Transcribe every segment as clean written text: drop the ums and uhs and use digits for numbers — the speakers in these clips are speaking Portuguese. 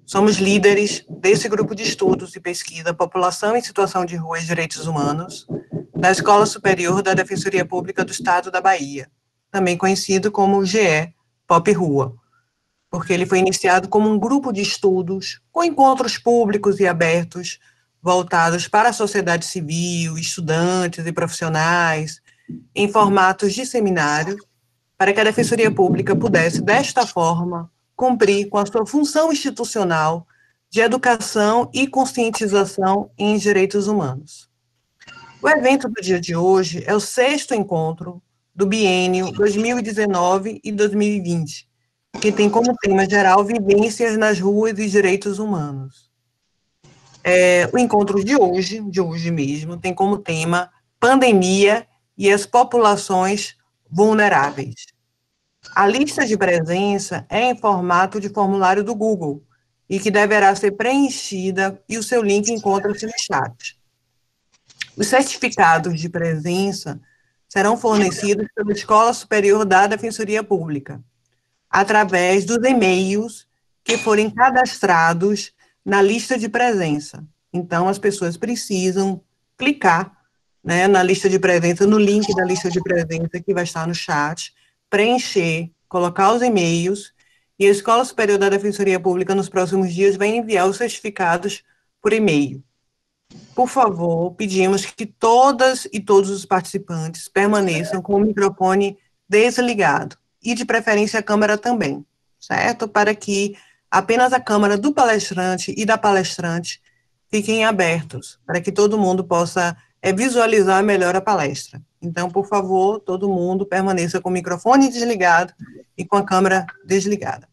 Somos líderes desse grupo de estudos e pesquisa População em Situação de Rua e Direitos Humanos, da Escola Superior da Defensoria Pública do Estado da Bahia, também conhecido como GE Pop Rua, porque ele foi iniciado como um grupo de estudos com encontros públicos e abertos, voltados para a sociedade civil, estudantes e profissionais, em formatos de seminário, para que a Defensoria Pública pudesse, desta forma, cumprir com a sua função institucional de educação e conscientização em direitos humanos. O evento do dia de hoje é o 6º encontro do biênio 2019 e 2020, que tem como tema geral Vivências nas Ruas e Direitos Humanos. O encontro de hoje mesmo, tem como tema Pandemia e as Populações Vulneráveis. A lista de presença é em formato de formulário do Google e que deverá ser preenchida e o seu link encontra-se no chat. Os certificados de presença serão fornecidos pela Escola Superior da Defensoria Pública, através dos e-mails que forem cadastrados na lista de presença. Então, as pessoas precisam clicar, né, na lista de presença, no link da lista de presença que vai estar no chat, preencher, colocar os e-mails, e a Escola Superior da Defensoria Pública, nos próximos dias, vai enviar os certificados por e-mail. Por favor, pedimos que todas e todos os participantes permaneçam com o microfone desligado, e de preferência a câmera também, certo? Para que apenas a câmera do palestrante e da palestrante fiquem abertos, para que todo mundo possa visualizar melhor a palestra. Então, por favor, todo mundo permaneça com o microfone desligado e com a câmera desligada.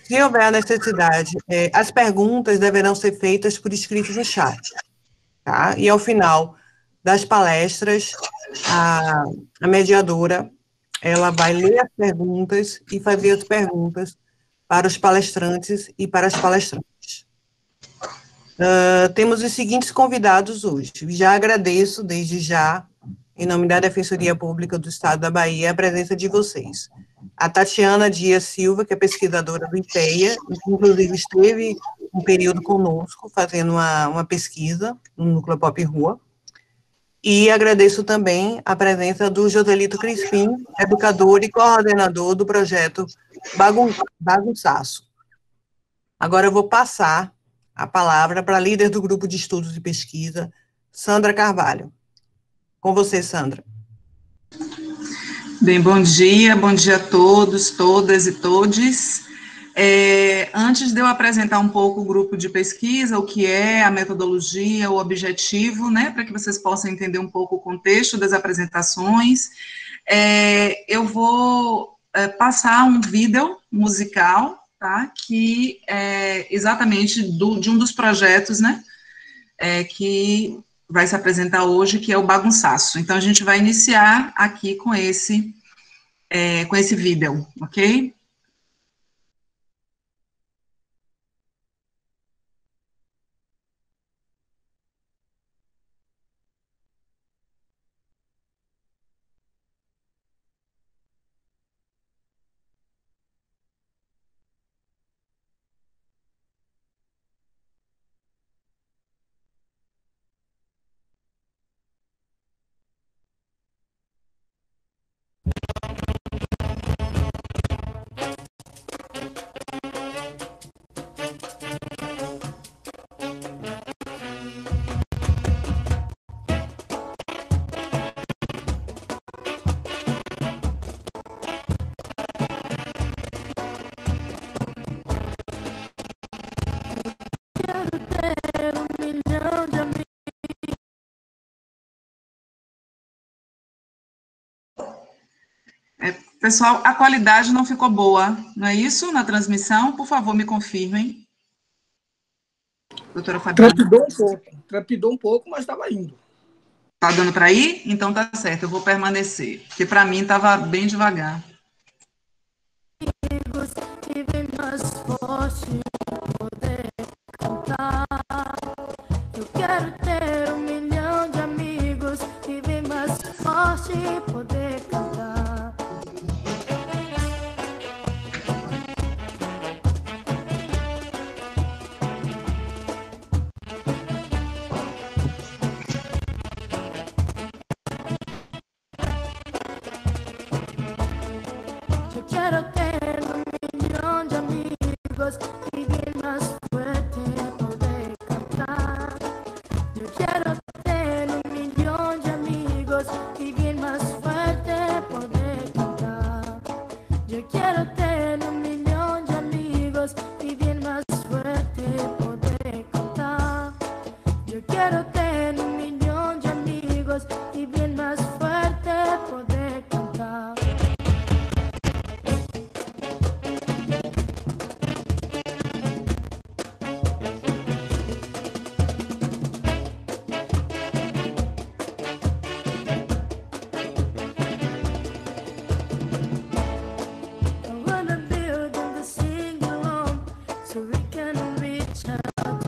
Se houver a necessidade, as perguntas deverão ser feitas por escrito no chat, tá? E ao final das palestras, a mediadora, ela vai ler as perguntas e fazer as perguntas para os palestrantes e para as palestrantes. Temos os seguintes convidados hoje. Já agradeço, desde já, em nome da Defensoria Pública do Estado da Bahia, a presença de vocês. A Tatiana Dias Silva, que é pesquisadora do IPEA, inclusive esteve um período conosco, fazendo uma pesquisa no Núcleo Pop Rua. E agradeço também a presença do Joselito Crispim, educador e coordenador do projeto Bagunçaço. Agora eu vou passar a palavra para a líder do grupo de estudos e pesquisa, Sandra Carvalho. Com você, Sandra. Bem, bom dia a todos, todas e todes. Antes de eu apresentar um pouco o grupo de pesquisa, o que é a metodologia, o objetivo, né, para que vocês possam entender um pouco o contexto das apresentações, eu vou passar um vídeo musical, tá, que é exatamente de um dos projetos, né, que vai se apresentar hoje, que é o Bagunçaço. Então, a gente vai iniciar aqui com esse vídeo, ok? Pessoal, a qualidade não ficou boa, não é isso? Na transmissão, por favor, me confirmem. Doutora Fabiana. Trapidou um pouco, mas estava indo. Tá dando para ir? Então tá certo, eu vou permanecer, porque para mim estava bem devagar. Eu quero ter 1 milhão de amigos e bem mais forte poder cantar. quiero tener 1.000.000 de amigos y bien más fuerte poder cantar. Yo quiero tener 1.000.000 de amigos y bien más fuerte poder cantar. Yo quiero tener 1.000.000 de amigos y bien más fuerte poder cantar. Yo quiero tener 1.000.000 de amigos y bien más fuerte poder cantar. I wanna build and sing along so we can reach out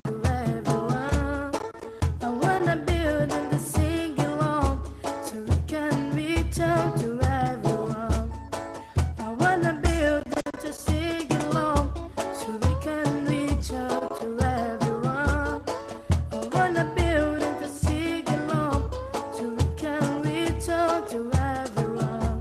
to everyone. I wanna build and sing along so we can reach out to everyone. I wanna build and to sing along so we can reach out to everyone. I wanna build and to sing along so we can reach out to everyone.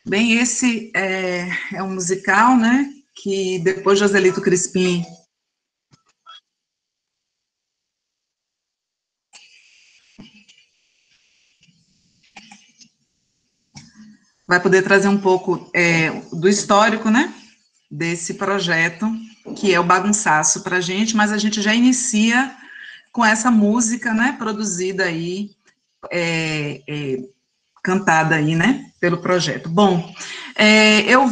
Bem, esse é um musical, né, que depois Joselito Crispim vai poder trazer um pouco do histórico, né, desse projeto, que é o Bagunçaço para a gente, mas a gente já inicia com essa música, né, produzida aí, cantada aí, né, pelo projeto. Bom,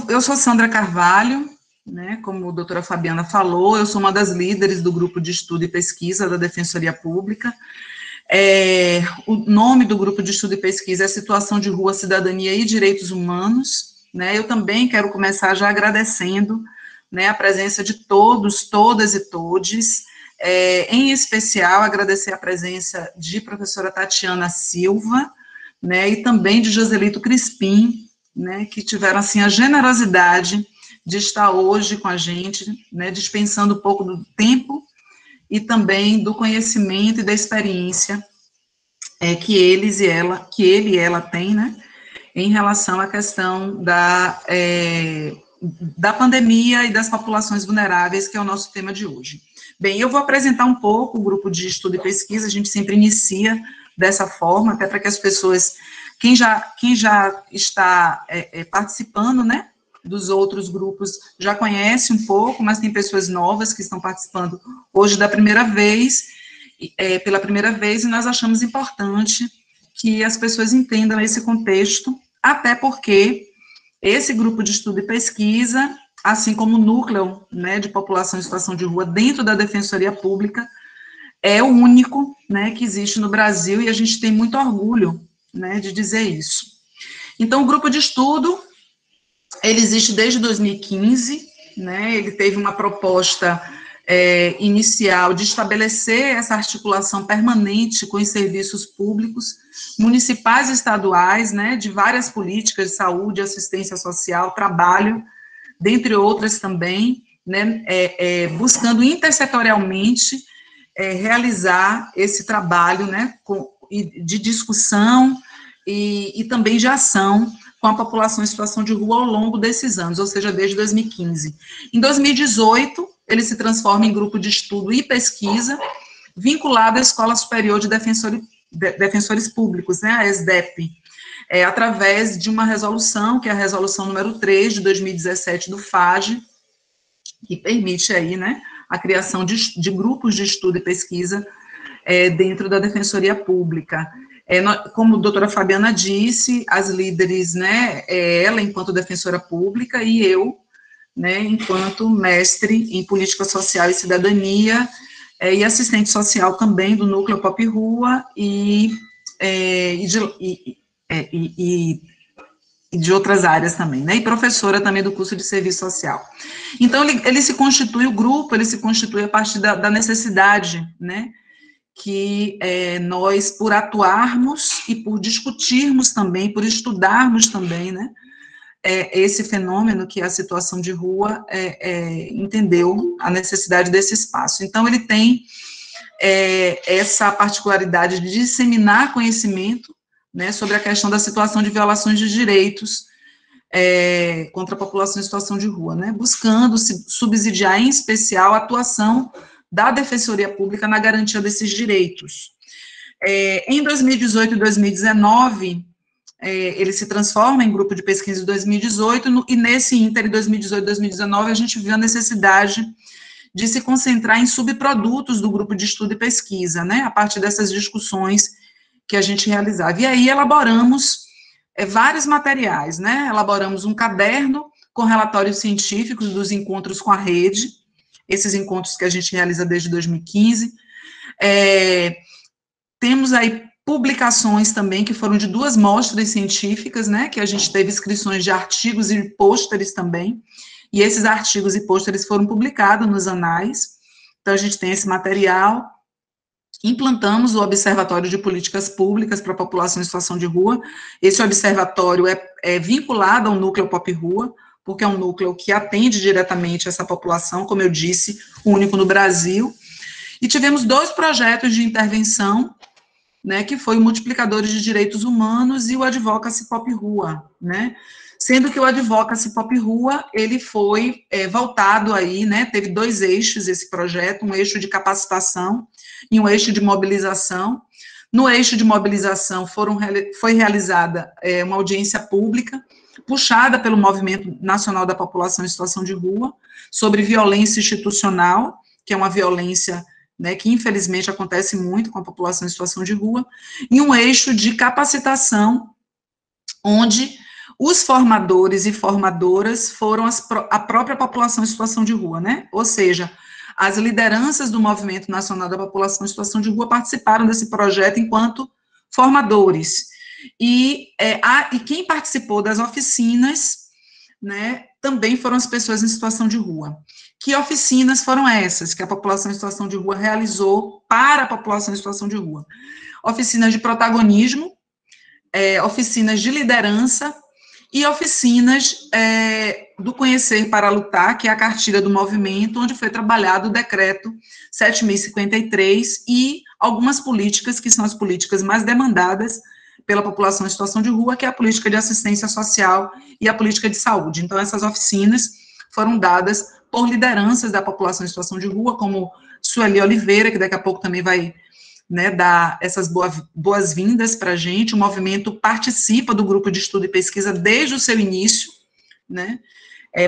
eu sou Sandra Carvalho, né, como a doutora Fabiana falou, eu sou uma das líderes do grupo de estudo e pesquisa da Defensoria Pública. O nome do grupo de estudo e pesquisa é Situação de Rua, Cidadania e Direitos Humanos, né, eu também quero começar já agradecendo, né, a presença de todos, todas e todes, em especial agradecer a presença de professora Tatiana Silva, né, e também de Joselito Crispim, né, que tiveram, assim, a generosidade de estar hoje com a gente, né, dispensando um pouco do tempo e também do conhecimento e da experiência que ele e ela têm, né, em relação à questão da pandemia e das populações vulneráveis, que é o nosso tema de hoje. Bem, eu vou apresentar um pouco o grupo de estudo e pesquisa, a gente sempre inicia dessa forma, até para que as pessoas, quem já está participando, né, dos outros grupos, já conhece um pouco, mas tem pessoas novas que estão participando hoje pela primeira vez, e nós achamos importante que as pessoas entendam esse contexto, até porque esse grupo de estudo e pesquisa, assim como o núcleo, né, de população em situação de rua dentro da Defensoria Pública, é o único, né, que existe no Brasil, e a gente tem muito orgulho, né, de dizer isso. Então, o grupo de estudo, ele existe desde 2015, né, ele teve uma proposta inicial de estabelecer essa articulação permanente com os serviços públicos, municipais e estaduais, né, de várias políticas de saúde, assistência social, trabalho, dentre outras também, né, buscando intersetorialmente realizar esse trabalho, né, de discussão e também de ação com a população em situação de rua ao longo desses anos, ou seja, desde 2015. Em 2018, ele se transforma em grupo de estudo e pesquisa, vinculado à Escola Superior de Defensores Públicos, né, a ESDEP, através de uma resolução, que é a resolução número 3 de 2017 do FAGE, que permite aí, né, a criação de grupos de estudo e pesquisa dentro da Defensoria Pública. Como a doutora Fabiana disse, as líderes, né, ela enquanto defensora pública e eu, né, enquanto mestre em política social e cidadania, e assistente social também do Núcleo Pop Rua e de outras áreas também, né, e professora também do curso de serviço social. Então, ele se constitui, o grupo, ele se constitui a partir da necessidade, né, que nós, por atuarmos e por discutirmos também, por estudarmos também, né, esse fenômeno que é a situação de rua, entendeu a necessidade desse espaço. Então, ele tem essa particularidade de disseminar conhecimento, né, sobre a questão da situação de violações de direitos contra a população em situação de rua, né, buscando subsidiar, em especial, a atuação da Defensoria Pública na garantia desses direitos. Em 2018 e 2019, ele se transforma em grupo de pesquisa em 2018, e nesse ínter, em 2018 e 2019, a gente viu a necessidade de se concentrar em subprodutos do grupo de estudo e pesquisa, né, a partir dessas discussões que a gente realizava. E aí elaboramos vários materiais, né, elaboramos um caderno com relatórios científicos dos encontros com a rede, esses encontros que a gente realiza desde 2015, temos aí publicações também, que foram de 2 mostras científicas, né, que a gente teve inscrições de artigos e pôsteres também, e esses artigos e pôsteres foram publicados nos anais, então a gente tem esse material. Implantamos o Observatório de Políticas Públicas para a População em Situação de Rua. Esse observatório é vinculado ao Núcleo Pop Rua, porque é um núcleo que atende diretamente essa população, como eu disse, o único no Brasil. E tivemos 2 projetos de intervenção, né, que foi o Multiplicadores de Direitos Humanos e o Advocacy Pop Rua, né, sendo que o Advocacy Pop Rua, ele foi voltado aí, né, teve 2 eixos esse projeto, um eixo de capacitação e um eixo de mobilização. No eixo de mobilização foi realizada uma audiência pública, puxada pelo Movimento Nacional da População em Situação de Rua, sobre violência institucional, que é uma violência, né, que infelizmente acontece muito com a população em situação de rua, e um eixo de capacitação, onde os formadores e formadoras foram a própria população em situação de rua, né, ou seja, as lideranças do Movimento Nacional da População em Situação de Rua participaram desse projeto enquanto formadores, e quem participou das oficinas, né, também foram as pessoas em situação de rua. Que oficinas foram essas que a população em situação de rua realizou para a população em situação de rua? Oficinas de protagonismo, oficinas de liderança e oficinas do Conhecer para Lutar, que é a cartilha do movimento, onde foi trabalhado o decreto 7.053 e algumas políticas, que são as políticas mais demandadas pela população em situação de rua, que é a política de assistência social e a política de saúde. Então, essas oficinas foram dadas por lideranças da população em situação de rua, como Sueli Oliveira, que daqui a pouco também vai, né, dar essas boas-vindas para a gente. O movimento participa do grupo de estudo e pesquisa desde o seu início, né,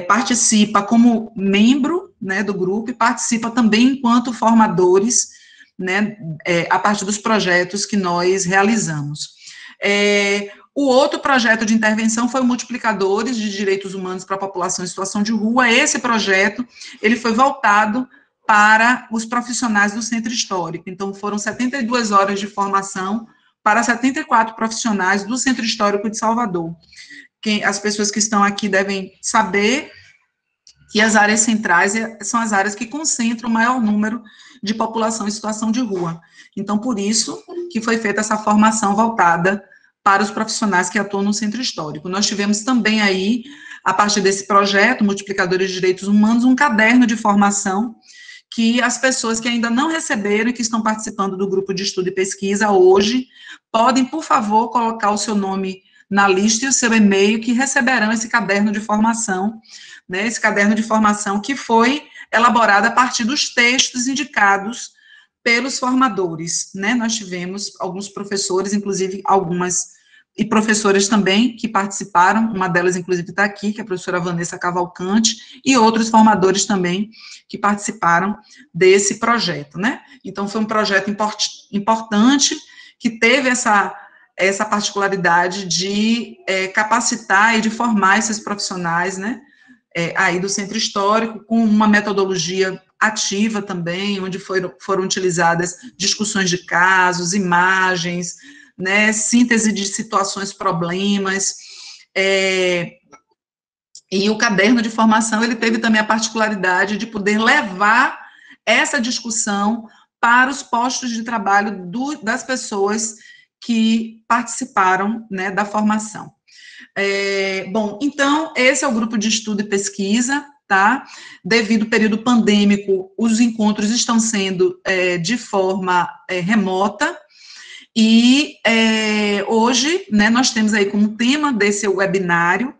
participa como membro, né, do grupo e participa também enquanto formadores, né, a partir dos projetos que nós realizamos. O outro projeto de intervenção foi o Multiplicadores de Direitos Humanos para a População em Situação de Rua. Esse projeto, ele foi voltado para os profissionais do Centro Histórico. Então, foram 72 horas de formação para 74 profissionais do Centro Histórico de Salvador. As pessoas que estão aqui devem saber que as áreas centrais são as áreas que concentram o maior número de população em situação de rua. Então, por isso que foi feita essa formação voltada para os profissionais que atuam no Centro Histórico. Nós tivemos também aí, a partir desse projeto, Multiplicadores de Direitos Humanos, um caderno de formação que as pessoas que ainda não receberam e que estão participando do grupo de estudo e pesquisa hoje, podem, por favor, colocar o seu nome na lista e o seu e-mail, que receberão esse caderno de formação, né, esse caderno de formação que foi elaborado a partir dos textos indicados pelos formadores, né, nós tivemos alguns professores, inclusive algumas, e professoras também, que participaram, uma delas, inclusive, está aqui, que é a professora Vanessa Cavalcante, e outros formadores também, que participaram desse projeto, né, então foi um projeto importante, que teve essa particularidade de capacitar e de formar esses profissionais, né, aí do Centro Histórico, com uma metodologia ativa também, onde foram utilizadas discussões de casos, imagens, né, síntese de situações, problemas, e o caderno de formação, ele teve também a particularidade de poder levar essa discussão para os postos de trabalho das pessoas que participaram, né, da formação. Bom, então, esse é o grupo de estudo e pesquisa, tá? Devido ao período pandêmico, os encontros estão sendo de forma remota, e hoje, né, nós temos aí como tema desse webinário,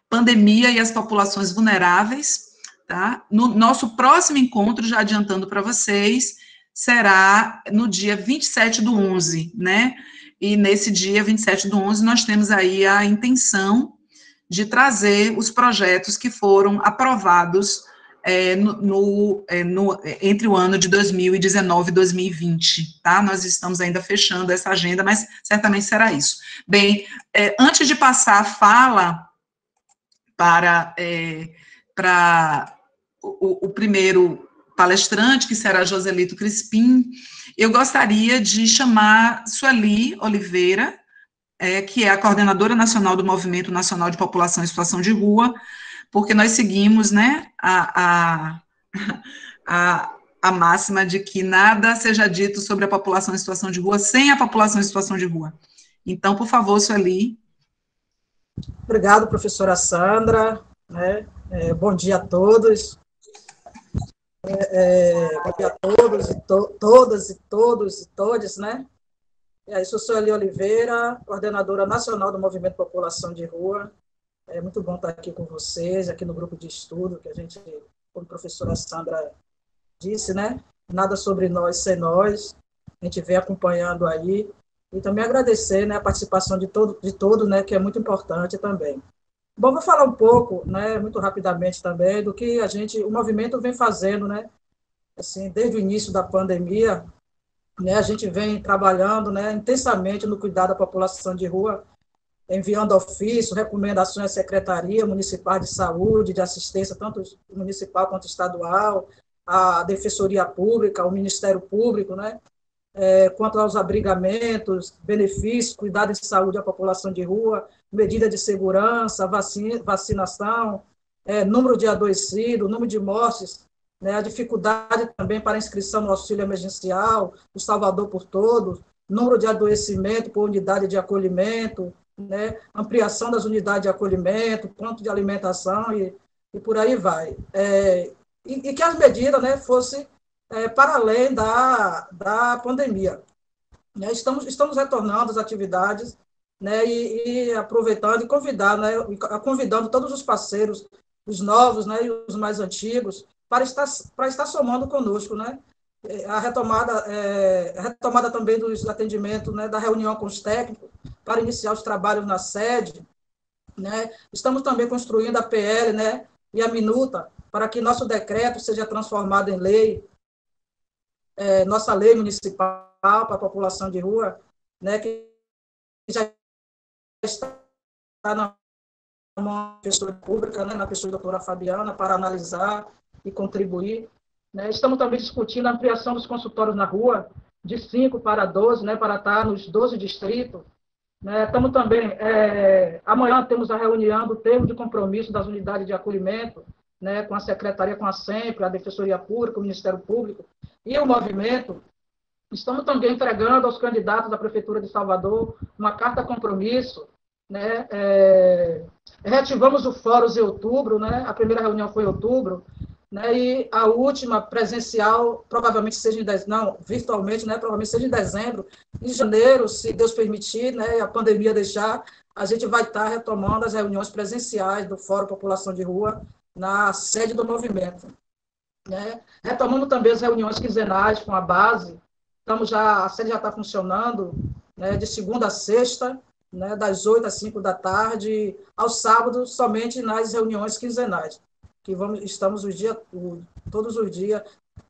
pandemia e as populações vulneráveis, tá? No nosso próximo encontro, já adiantando para vocês, será no dia 27/11, né? E nesse dia 27/11, nós temos aí a intenção de trazer os projetos que foram aprovados entre o ano de 2019 e 2020, tá? Nós estamos ainda fechando essa agenda, mas certamente será isso. Bem, antes de passar a fala para o primeiro palestrante, que será Joselito Crispim, eu gostaria de chamar Sueli Oliveira, que é a coordenadora nacional do Movimento Nacional de População em Situação de Rua, porque nós seguimos, né, a máxima de que nada seja dito sobre a população em situação de rua sem a população em situação de rua. Então, por favor, Sueli. Obrigado, professora Sandra, né? Bom dia a todos. Bom dia a todos e todas e todos e todes, né? E aí, sou Sueli Oliveira, coordenadora nacional do Movimento População de Rua. É muito bom estar aqui com vocês, aqui no grupo de estudo, que a gente, como a professora Sandra disse, né? Nada sobre nós sem nós. A gente vem acompanhando aí. E também agradecer, né, a participação de todo, né, que é muito importante também. Bom, vou falar um pouco, né, muito rapidamente também, do que o movimento vem fazendo, né, assim, desde o início da pandemia, né, a gente vem trabalhando, né, intensamente no cuidado da população de rua, enviando ofícios, recomendações à Secretaria Municipal de Saúde, de Assistência, tanto municipal quanto estadual, à Defensoria Pública, ao Ministério Público, né, quanto aos abrigamentos, benefícios, cuidado de saúde à população de rua, medida de segurança, vacinação, número de adoecidos, número de mortes, né, a dificuldade também para inscrição no auxílio emergencial, o Salvador por Todos, número de adoecimento por unidade de acolhimento, né, ampliação das unidades de acolhimento, ponto de alimentação e por aí vai. E que as medidas, né, fossem para além da pandemia. Né, estamos retornando às atividades, né, e aproveitando e convidando todos os parceiros, os novos, né, e os mais antigos, para estar somando conosco, né? A retomada também dos atendimentos, né, da reunião com os técnicos, para iniciar os trabalhos na sede, né? Estamos também construindo a PL, né, e a minuta, para que nosso decreto seja transformado em lei, nossa lei municipal para a população de rua, né, que já está na mão da pessoa pública, né, na pessoa da doutora Fabiana, para analisar e contribuir. Né. Estamos também discutindo a ampliação dos consultórios na rua, de 5 para 12, né, para estar nos 12 distritos. Né. Estamos também, amanhã temos a reunião do termo de compromisso das unidades de acolhimento, né, com a Secretaria, com a SEMPRE, a Defensoria Pública, o Ministério Público e o movimento. Estamos também entregando aos candidatos da Prefeitura de Salvador uma carta compromisso, né, reativamos o fórum em outubro, né, a primeira reunião foi em outubro, né, e a última presencial provavelmente seja virtualmente, né, provavelmente seja em dezembro. Em janeiro, se Deus permitir, né, a pandemia deixar, a gente vai estar retomando as reuniões presenciais do Fórum População de Rua na sede do movimento. Né. Retomando também as reuniões quinzenais com a base, a sede já está funcionando, né, de segunda a sexta, né, das 8 às 5 da tarde, aos sábados, somente nas reuniões quinzenais, que estamos todos os dias.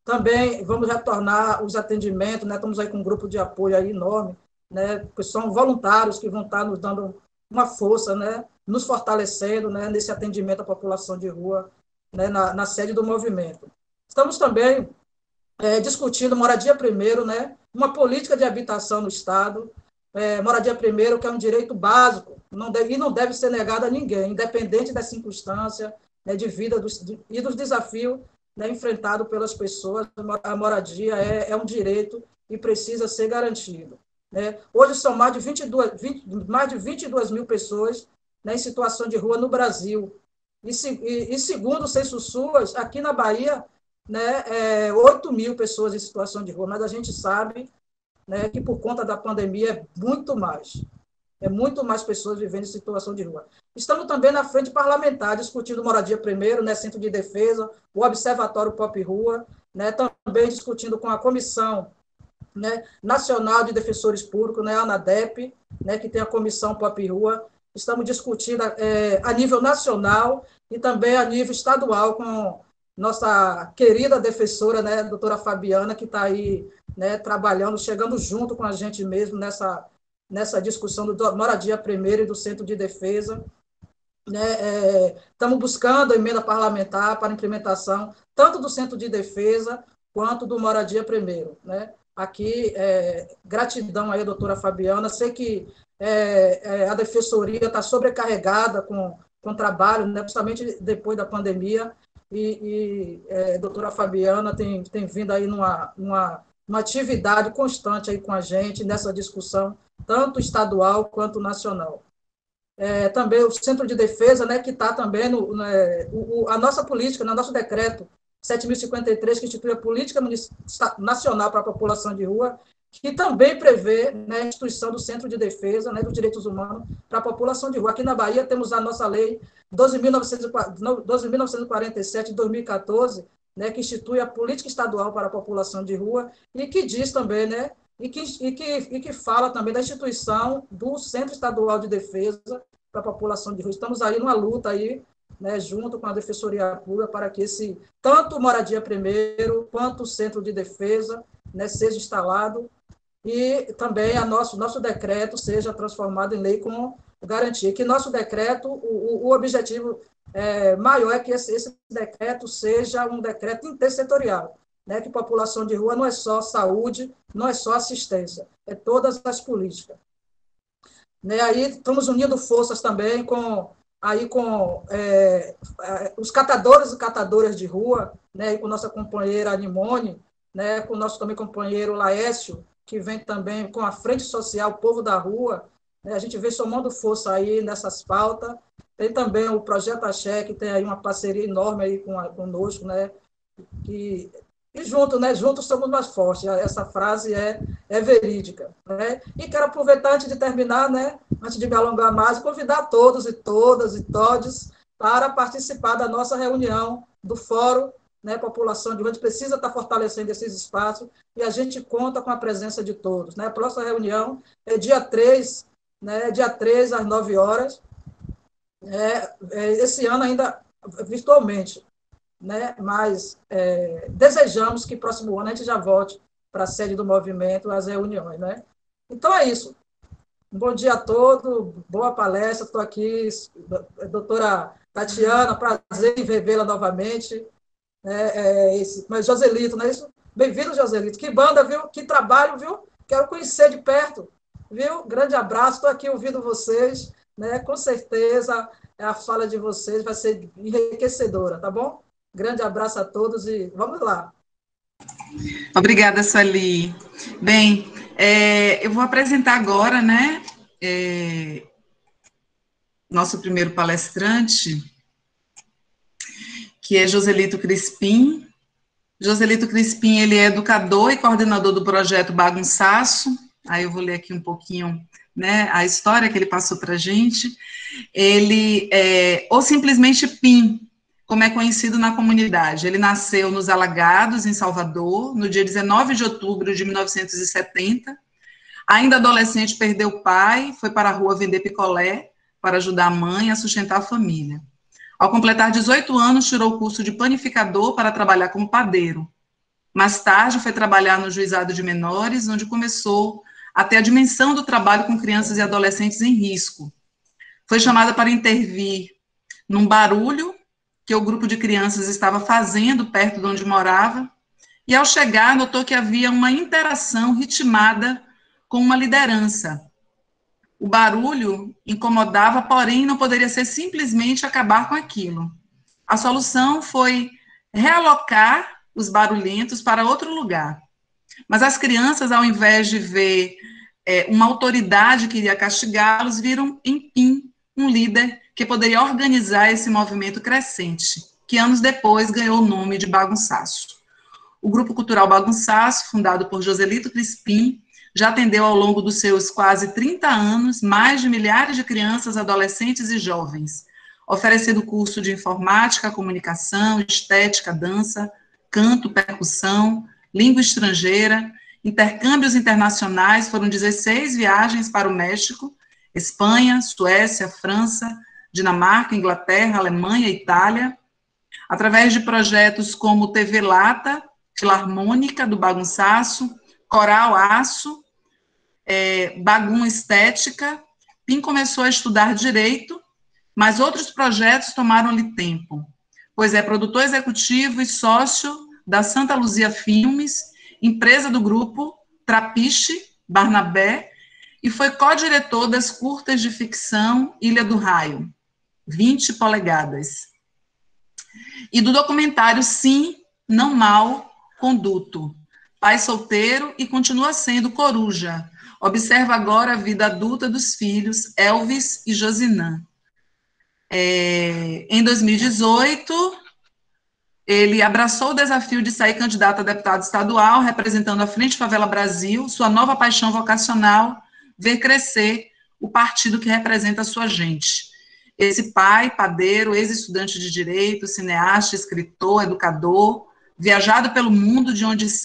Também vamos retornar os atendimentos, né, estamos aí com um grupo de apoio aí enorme, né, porque são voluntários que vão estar nos dando uma força, né, nos fortalecendo, né, nesse atendimento à população de rua, né, na sede do movimento. Estamos também discutindo moradia primeiro, né, uma política de habitação no Estado, moradia primeiro, que é um direito básico, e não deve ser negado a ninguém, independente da circunstância, né, de vida e dos desafios, né, enfrentados pelas pessoas. A moradia é um direito e precisa ser garantido, né? Hoje são mais de 22 mil pessoas, né, em situação de rua no Brasil. E segundo o Censo SUAS, aqui na Bahia, né, 8 mil pessoas em situação de rua, mas a gente sabe, né, que por conta da pandemia é muito mais pessoas vivendo em situação de rua. Estamos também na frente parlamentar, discutindo moradia primeiro, né, Centro de Defesa, o Observatório Pop Rua, né, também discutindo com a Comissão, né, Nacional de Defensores Públicos, né, a ANADEP, né, que tem a Comissão Pop Rua. Estamos discutindo a nível nacional e também a nível estadual com nossa querida defensora, né, doutora Fabiana, que está aí, né, trabalhando, chegando junto com a gente mesmo nessa discussão do moradia primeiro e do Centro de Defesa. Né, estamos buscando a emenda parlamentar para implementação tanto do Centro de Defesa quanto do moradia primeiro, né? Aqui, gratidão aí, doutora Fabiana. Sei que a defensoria está sobrecarregada com trabalho, né, justamente depois da pandemia, e doutora Fabiana tem vindo aí numa atividade constante aí com a gente nessa discussão, tanto estadual quanto nacional. Também o Centro de Defesa, né, que está também a nossa política, no nosso decreto 7.053, que institui a Política Nacional para a População de Rua, que também prevê, né, a instituição do Centro de Defesa, né, dos Direitos Humanos para a população de rua. Aqui na Bahia temos a nossa lei 12.947 de 2014, né, que institui a Política Estadual para a População de Rua e que diz também, né, e que fala também da instituição do Centro Estadual de Defesa para a População de Rua. Estamos aí numa luta aí, né, junto com a Defensoria Pública, para que tanto o Moradia Primeiro quanto o Centro de Defesa, né, seja instalado e também nosso decreto seja transformado em lei com garantia. Que nosso decreto, o objetivo maior é que esse decreto seja um decreto intersetorial, né, que população de rua não é só saúde, não é só assistência, é todas as políticas. Né, aí estamos unindo forças também com os catadores e catadoras de rua, né, com nossa companheira Animone, né, com o nosso também companheiro Laércio, que vem também com a Frente Social Povo da Rua, né, a gente vem somando força aí nessas pautas. Tem também o Projeto Axé, que tem aí uma parceria enorme aí conosco, né, e juntos somos mais fortes. Essa frase é verídica, né? E quero aproveitar, antes de terminar, né, antes de me alongar mais, convidar todos e todas e todos para participar da nossa reunião do Fórum, né, População de Rua. A gente precisa estar fortalecendo esses espaços e a gente conta com a presença de todos, né? A próxima reunião é dia 3, né, dia 3 às 9 horas, esse ano ainda virtualmente, né? Mas desejamos que próximo ano a gente já volte para a sede do movimento, as reuniões, né? Então é isso. Um bom dia a todos, boa palestra, estou aqui, doutora Tatiana, prazer em revê-la novamente, mas Joselito, não é isso? Bem-vindo, Joselito, que banda, viu? Que trabalho, viu? Quero conhecer de perto, viu? Grande abraço, estou aqui ouvindo vocês, né? Com certeza a fala de vocês vai ser enriquecedora, tá bom? Grande abraço a todos e vamos lá. Obrigada, Sueli. Bem, eu vou apresentar agora, né, nosso primeiro palestrante, que é Joselito Crispim. Joselito Crispim, ele é educador e coordenador do projeto Bagunçaço. Aí eu vou ler aqui um pouquinho, né, a história que ele passou para a gente. Ele ou simplesmente PIM, como é conhecido na comunidade. Ele nasceu nos Alagados, em Salvador, no dia 19 de outubro de 1970. Ainda adolescente, perdeu o pai, foi para a rua vender picolé para ajudar a mãe a sustentar a família. Ao completar 18 anos, tirou o curso de panificador para trabalhar como padeiro. Mais tarde, foi trabalhar no juizado de menores, onde começou até a dimensão do trabalho com crianças e adolescentes em risco. Foi chamada para intervir num barulho que o grupo de crianças estava fazendo perto de onde morava, e ao chegar notou que havia uma interação ritmada com uma liderança. O barulho incomodava, porém não poderia ser simplesmente acabar com aquilo. A solução foi realocar os barulhentos para outro lugar. Mas as crianças, ao invés de ver uma autoridade que iria castigá-los, viram em Pim um líder que poderia organizar esse movimento crescente, que anos depois ganhou o nome de Bagunçaço. O Grupo Cultural Bagunçaço, fundado por Joselito Crispim, já atendeu ao longo dos seus quase 30 anos mais de milhares de crianças, adolescentes e jovens, oferecendo curso de informática, comunicação, estética, dança, canto, percussão, língua estrangeira, intercâmbios internacionais, foram 16 viagens para o México, Espanha, Suécia, França, Dinamarca, Inglaterra, Alemanha, Itália, através de projetos como TV Lata, Filarmônica do Bagunçaço, Coral Aço, Bagum Estética. Pim começou a estudar Direito, mas outros projetos tomaram-lhe tempo, pois é produtor executivo e sócio da Santa Luzia Filmes, empresa do grupo Trapiche, Barnabé, e foi co-diretor das curtas de ficção Ilha do Raio, 20 polegadas, e do documentário Sim, Não Mal, Conduto, pai solteiro e continua sendo coruja. Observa agora a vida adulta dos filhos, Elvis e Josinã. Em 2018, ele abraçou o desafio de sair candidato a deputado estadual, representando a Frente Favela Brasil, sua nova paixão vocacional, ver crescer o partido que representa a sua gente. Esse pai, padeiro, ex-estudante de direito, cineasta, escritor, educador, viajado pelo mundo de onde se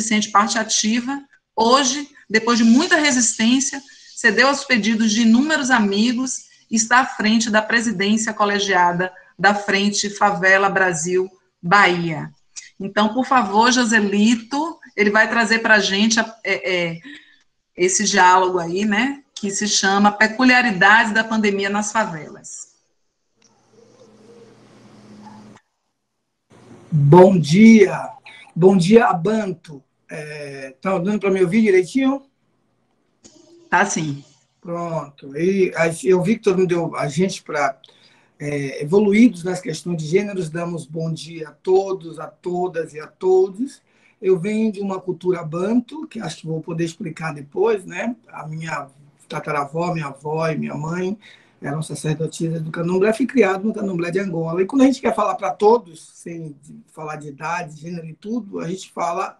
sente parte ativa, hoje, depois de muita resistência, cedeu aos pedidos de inúmeros amigos e está à frente da presidência colegiada da Frente Favela Brasil Bahia. Então, por favor, Joselito, ele vai trazer para a gente esse diálogo aí, né, que se chama Peculiaridades da Pandemia nas Favelas. Bom dia, Abanto. Tá dando para me ouvir direitinho? Tá sim. Pronto. E eu vi que todo mundo deu a gente para evoluídos nas questões de gêneros, damos bom dia a todos, a todas e a todos. Eu venho de uma cultura banto, que acho que vou poder explicar depois, né? A minha tataravó, minha avó e minha mãe eram sacerdotisas do candomblé, fui criado no candomblé de Angola. E quando a gente quer falar para todos, sem falar de idade, gênero e tudo, a gente fala,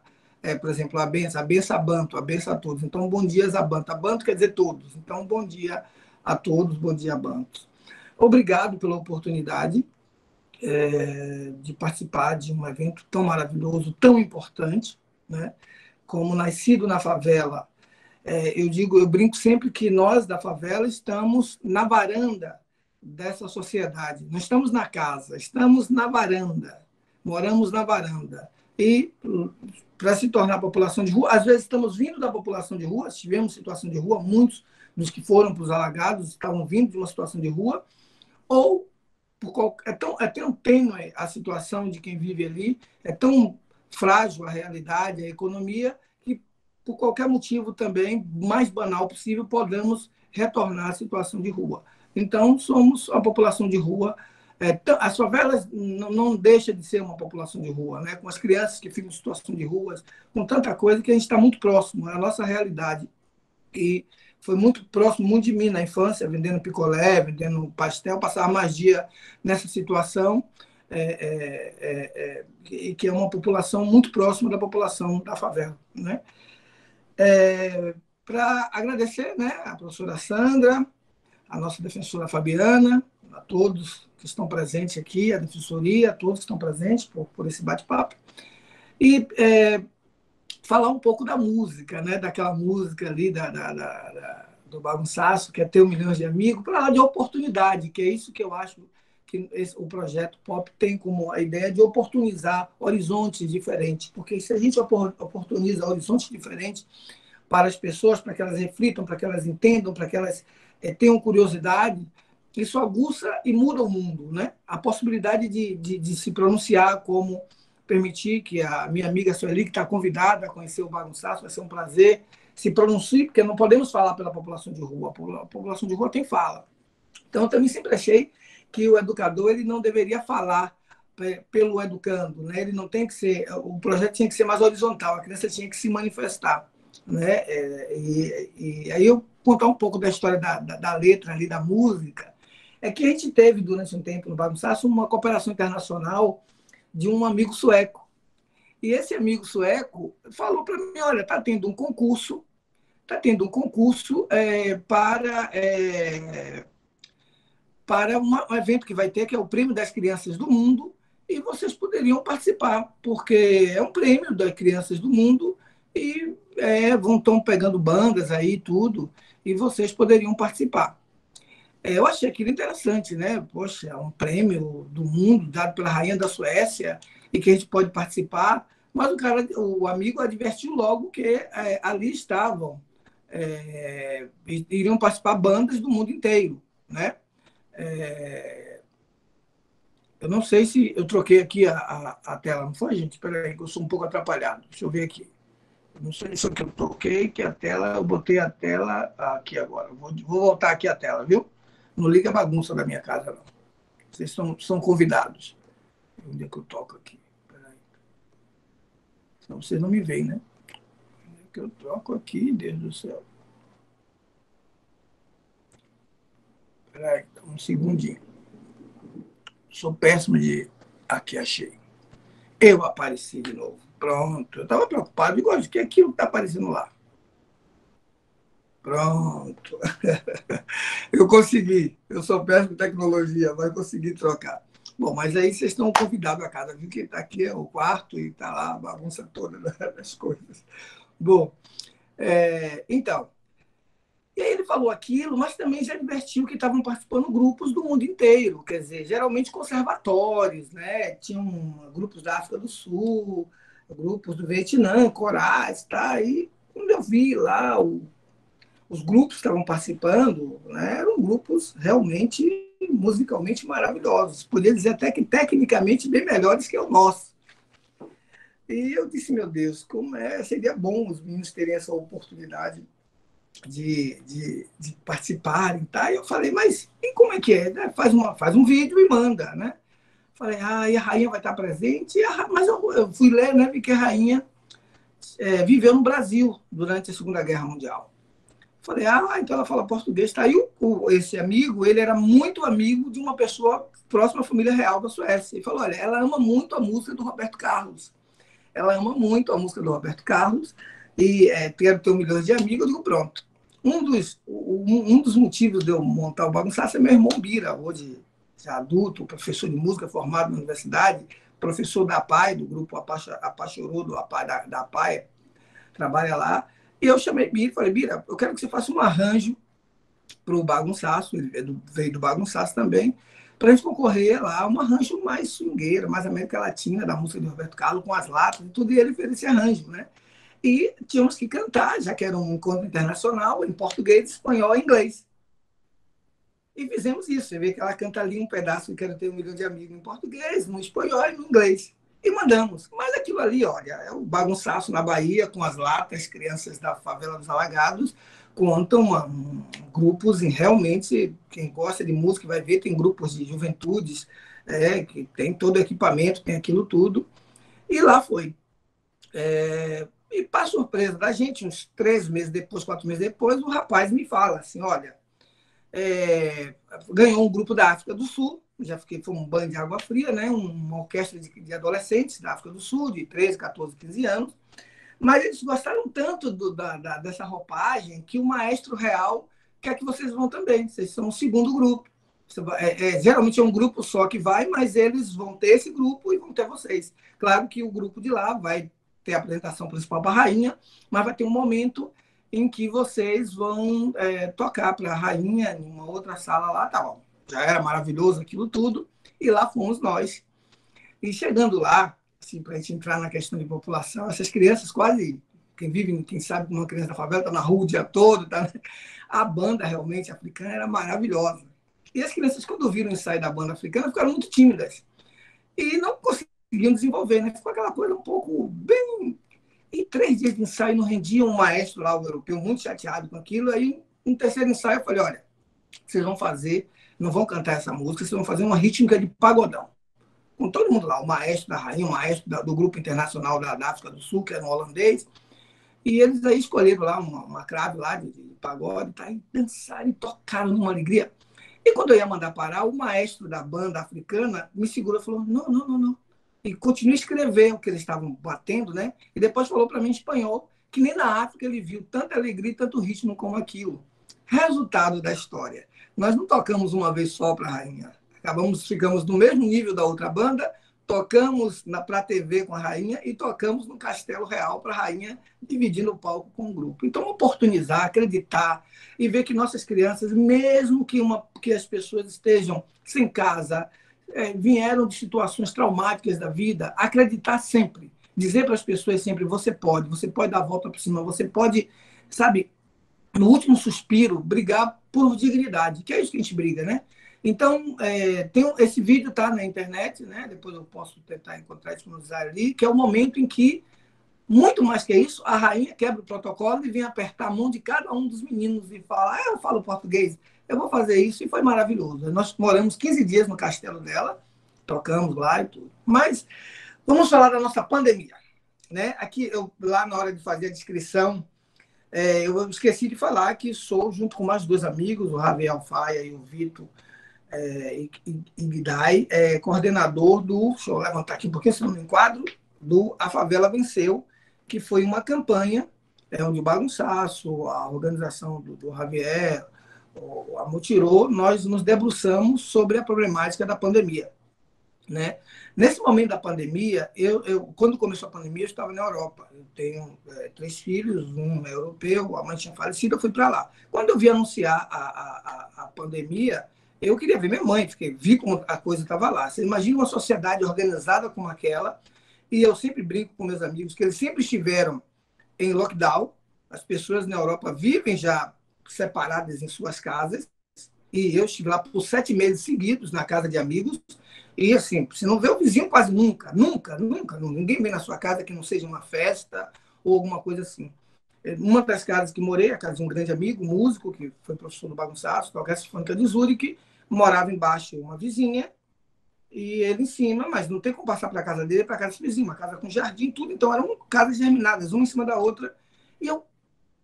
por exemplo, a benção Abanto, a benção a todos. Então, bom dia, Abanto. Abanto quer dizer todos. Então, bom dia a todos, bom dia, Abanto. Obrigado pela oportunidade de participar de um evento tão maravilhoso, tão importante, né? Como Nascido na Favela. Eu brinco sempre que nós da favela estamos na varanda dessa sociedade. Não estamos na casa, estamos na varanda, moramos na varanda. E para se tornar população de rua, às vezes estamos vindo da população de rua, tivemos situação de rua, muitos dos que foram para os alagados estavam vindo de uma situação de rua, ou é tão tênue a situação de quem vive ali, é tão frágil a realidade, a economia, que por qualquer motivo também, mais banal possível, podemos retornar à situação de rua. Então, somos a população de rua. As favelas não deixam de ser uma população de rua, né? Com as crianças que ficam em situação de ruas, com tanta coisa que a gente está muito próximo, é a nossa realidade. E foi muito próximo, muito de mim na infância, vendendo picolé, vendendo pastel, passava mais dia nessa situação, que é uma população muito próxima da população da favela, né? Para agradecer, né, a professora Sandra, a nossa defensora Fabiana, a todos que estão presentes aqui, a defensoria, a todos que estão presentes por esse bate-papo, e falar um pouco da música, né, daquela música ali do Bagunçaço, que é Ter 1 milhão de amigos, para falar de oportunidade, que é isso que eu acho que o projeto POP tem como a ideia de oportunizar horizontes diferentes, porque se a gente oportuniza horizontes diferentes, para as pessoas, para que elas reflitam, para que elas entendam, para que elas tenham curiosidade, isso aguça e muda o mundo, né? A possibilidade de se pronunciar, como permitir que a minha amiga Sueli, que está convidada a conhecer o Bagunçaço, vai ser um prazer, se pronuncie, porque não podemos falar pela população de rua, a população de rua tem fala. Então, eu também sempre achei que o educador ele não deveria falar pelo educando, né? Ele não tem que ser, o projeto tinha que ser mais horizontal, a criança tinha que se manifestar, né? E aí eu contar um pouco da história da letra ali, da música, é que a gente teve durante um tempo no Bagunçaço uma cooperação internacional de um amigo sueco. E esse amigo sueco falou para mim, olha, está tendo um concurso para um evento que vai ter, que é o Prêmio das Crianças do Mundo, e vocês poderiam participar, porque é um prêmio das crianças do mundo e estão pegando bandas aí tudo, e vocês poderiam participar. Eu achei aquilo interessante, né? Poxa, é um prêmio do mundo dado pela rainha da Suécia e que a gente pode participar, mas o amigo advertiu logo que ali estavam, iriam participar bandas do mundo inteiro, né? Eu não sei se eu troquei aqui a tela, não foi, gente? Espera aí, que eu sou um pouco atrapalhado. Deixa eu ver aqui. Não sei se eu troquei, que a tela, eu botei a tela aqui agora. Vou voltar aqui a tela, viu? Não liga a bagunça da minha casa, não. Vocês são convidados. Onde é que eu toco aqui? Espera aí. Senão vocês não me veem, né? Onde é que eu troco aqui, Deus do céu? Espera aí, um segundinho. Sou péssimo de... Aqui, achei. Eu apareci de novo. Pronto. Eu estava preocupado. Digo, o que é aquilo que está aparecendo lá? Pronto. Eu consegui. Eu sou péssimo em tecnologia, mas consegui trocar. Bom, mas aí vocês estão convidados a casa. Viu que está aqui é o quarto e está lá a bagunça toda das coisas. Bom, então... E aí ele falou aquilo, mas também já advertiu que estavam participando grupos do mundo inteiro, quer dizer, geralmente conservatórios, né? Tinham grupos da África do Sul, grupos do Vietnã, corais, tá? E quando eu vi lá os grupos que estavam participando, né, eram grupos realmente musicalmente maravilhosos. Poderia dizer até que tecnicamente bem melhores que o nosso. E eu disse, meu Deus, seria bom os meninos terem essa oportunidade de participarem, tá? E eu falei, mas e como é que é? Faz um vídeo e manda, né? Falei, e a rainha vai estar presente? Mas eu fui ler, né? Vi que a rainha viveu no Brasil durante a Segunda Guerra Mundial. Falei, então ela fala português. Tá? Aí esse amigo, ele era muito amigo de uma pessoa próxima à família real da Suécia. E falou, olha, ela ama muito a música do Roberto Carlos. Ela ama muito a música do Roberto Carlos e quero ter 1 milhão de amigos. Eu digo, pronto. Um dos motivos de eu montar o Bagunçaço é meu irmão Bira, hoje já adulto, professor de música formado na universidade, professor da APAE, do grupo Apachorô, da APAE, trabalha lá. E eu chamei Bira e falei, Bira, eu quero que você faça um arranjo para o Bagunçaço, ele veio do Bagunçaço também, para a gente concorrer lá, um arranjo mais swingueiro, mais América Latina, da música de Roberto Carlos, com as latas e tudo, e ele fez esse arranjo, né? E tínhamos que cantar, já que era um encontro internacional, em português, espanhol e inglês. E fizemos isso. Você vê que ela canta ali um pedaço, Quero Ter 1 Milhão de Amigos, em português, no espanhol e no inglês. E mandamos. Mas aquilo ali, olha, é o Bagunçaço na Bahia, com as latas, crianças da favela dos Alagados, contam grupos, realmente, quem gosta de música vai ver, tem grupos de juventudes, que tem todo o equipamento, tem aquilo tudo. E lá foi. E para surpresa da gente, uns 3 meses depois, 4 meses depois, o rapaz me fala assim, olha, ganhou um grupo da África do Sul, foi um banho de água fria, né? Uma orquestra de adolescentes da África do Sul, de 13, 14, 15 anos, mas eles gostaram tanto dessa roupagem que o maestro real quer que vocês vão também, vocês são o segundo grupo. Geralmente é um grupo só que vai, mas eles vão ter esse grupo e vão ter vocês. Claro que o grupo de lá vai ter a apresentação principal para a rainha, mas vai ter um momento em que vocês vão tocar para a rainha em uma outra sala lá, tá bom. Já era maravilhoso aquilo tudo, e lá fomos nós. E chegando lá, assim, para a gente entrar na questão de população, essas crianças quase quem vive, quem sabe, uma criança da favela está na rua o dia todo. Tá? A banda realmente africana era maravilhosa. E as crianças, quando viram o ensaio da banda africana, ficaram muito tímidas. E não conseguiam desenvolver, né? Ficou aquela coisa um pouco bem... E 3 dias de ensaio não rendia. Um maestro lá, o europeu, muito chateado com aquilo. Aí, no terceiro ensaio, eu falei, olha, vocês vão fazer, não vão cantar essa música, vocês vão fazer uma rítmica de pagodão. Com todo mundo lá, o maestro da rainha, o maestro do grupo internacional da África do Sul, que era um holandês. E eles aí escolheram lá uma crave lá de pagode, tá? E dançaram e tocaram numa alegria. E quando eu ia mandar parar, o maestro da banda africana me segurou e falou, não, não, não, não. E continuou a escrever o que eles estavam batendo, né? E depois falou para mim em espanhol, que nem na África ele viu tanta alegria e tanto ritmo como aquilo. Resultado da história. Nós não tocamos uma vez só para a rainha. Ficamos no mesmo nível da outra banda, tocamos para a TV com a rainha e tocamos no Castelo Real para a rainha, dividindo o palco com o grupo. Então, oportunizar, acreditar e ver que nossas crianças, mesmo que as pessoas estejam sem casa, vieram de situações traumáticas da vida, acreditar sempre. Dizer para as pessoas sempre, você pode dar a volta por cima, você pode, sabe, no último suspiro, brigar por dignidade, que é isso que a gente briga, né? Então, esse vídeo está na internet, né? Depois eu posso tentar encontrar e disponibilizar ali, que é o momento em que, muito mais que isso, a rainha quebra o protocolo e vem apertar a mão de cada um dos meninos e fala, eu falo português, eu vou fazer isso, e foi maravilhoso. Nós moramos 15 dias no castelo dela, tocamos lá e tudo. Mas vamos falar da nossa pandemia, né? Aqui, lá na hora de fazer a descrição, eu esqueci de falar que sou, junto com mais 2 amigos, o Javier Alfaia e o Vitor Igdai, coordenador do, deixa eu levantar aqui um pouquinho, se não me enquadro, do A Favela Venceu, que foi uma campanha onde o Bagunçaço, a organização do Javier, a Mutirô, nós nos debruçamos sobre a problemática da pandemia. Né? Nesse momento da pandemia, quando começou a pandemia, eu estava na Europa. Eu tenho 3 filhos, um é europeu, a mãe tinha falecido, eu fui para lá. Quando eu vi anunciar a pandemia, eu queria ver minha mãe, porque vi como a coisa estava lá. Você imagina uma sociedade organizada como aquela, e eu sempre brinco com meus amigos que eles sempre estiveram em lockdown, as pessoas na Europa vivem já separadas em suas casas, e eu estive lá por 7 meses seguidos na casa de amigos, e assim, você não vê o vizinho quase nunca, ninguém vem na sua casa que não seja uma festa ou alguma coisa assim. Uma das casas que morei, a casa de um grande amigo, músico, que foi professor do Bagunçaço, da Orquestra Sinfônica de Zurique, morava embaixo uma vizinha, e ele em cima, mas não tem como passar para a casa dele, para a casa desse vizinho, uma casa com jardim, tudo, então eram casas germinadas, uma em cima da outra, e eu,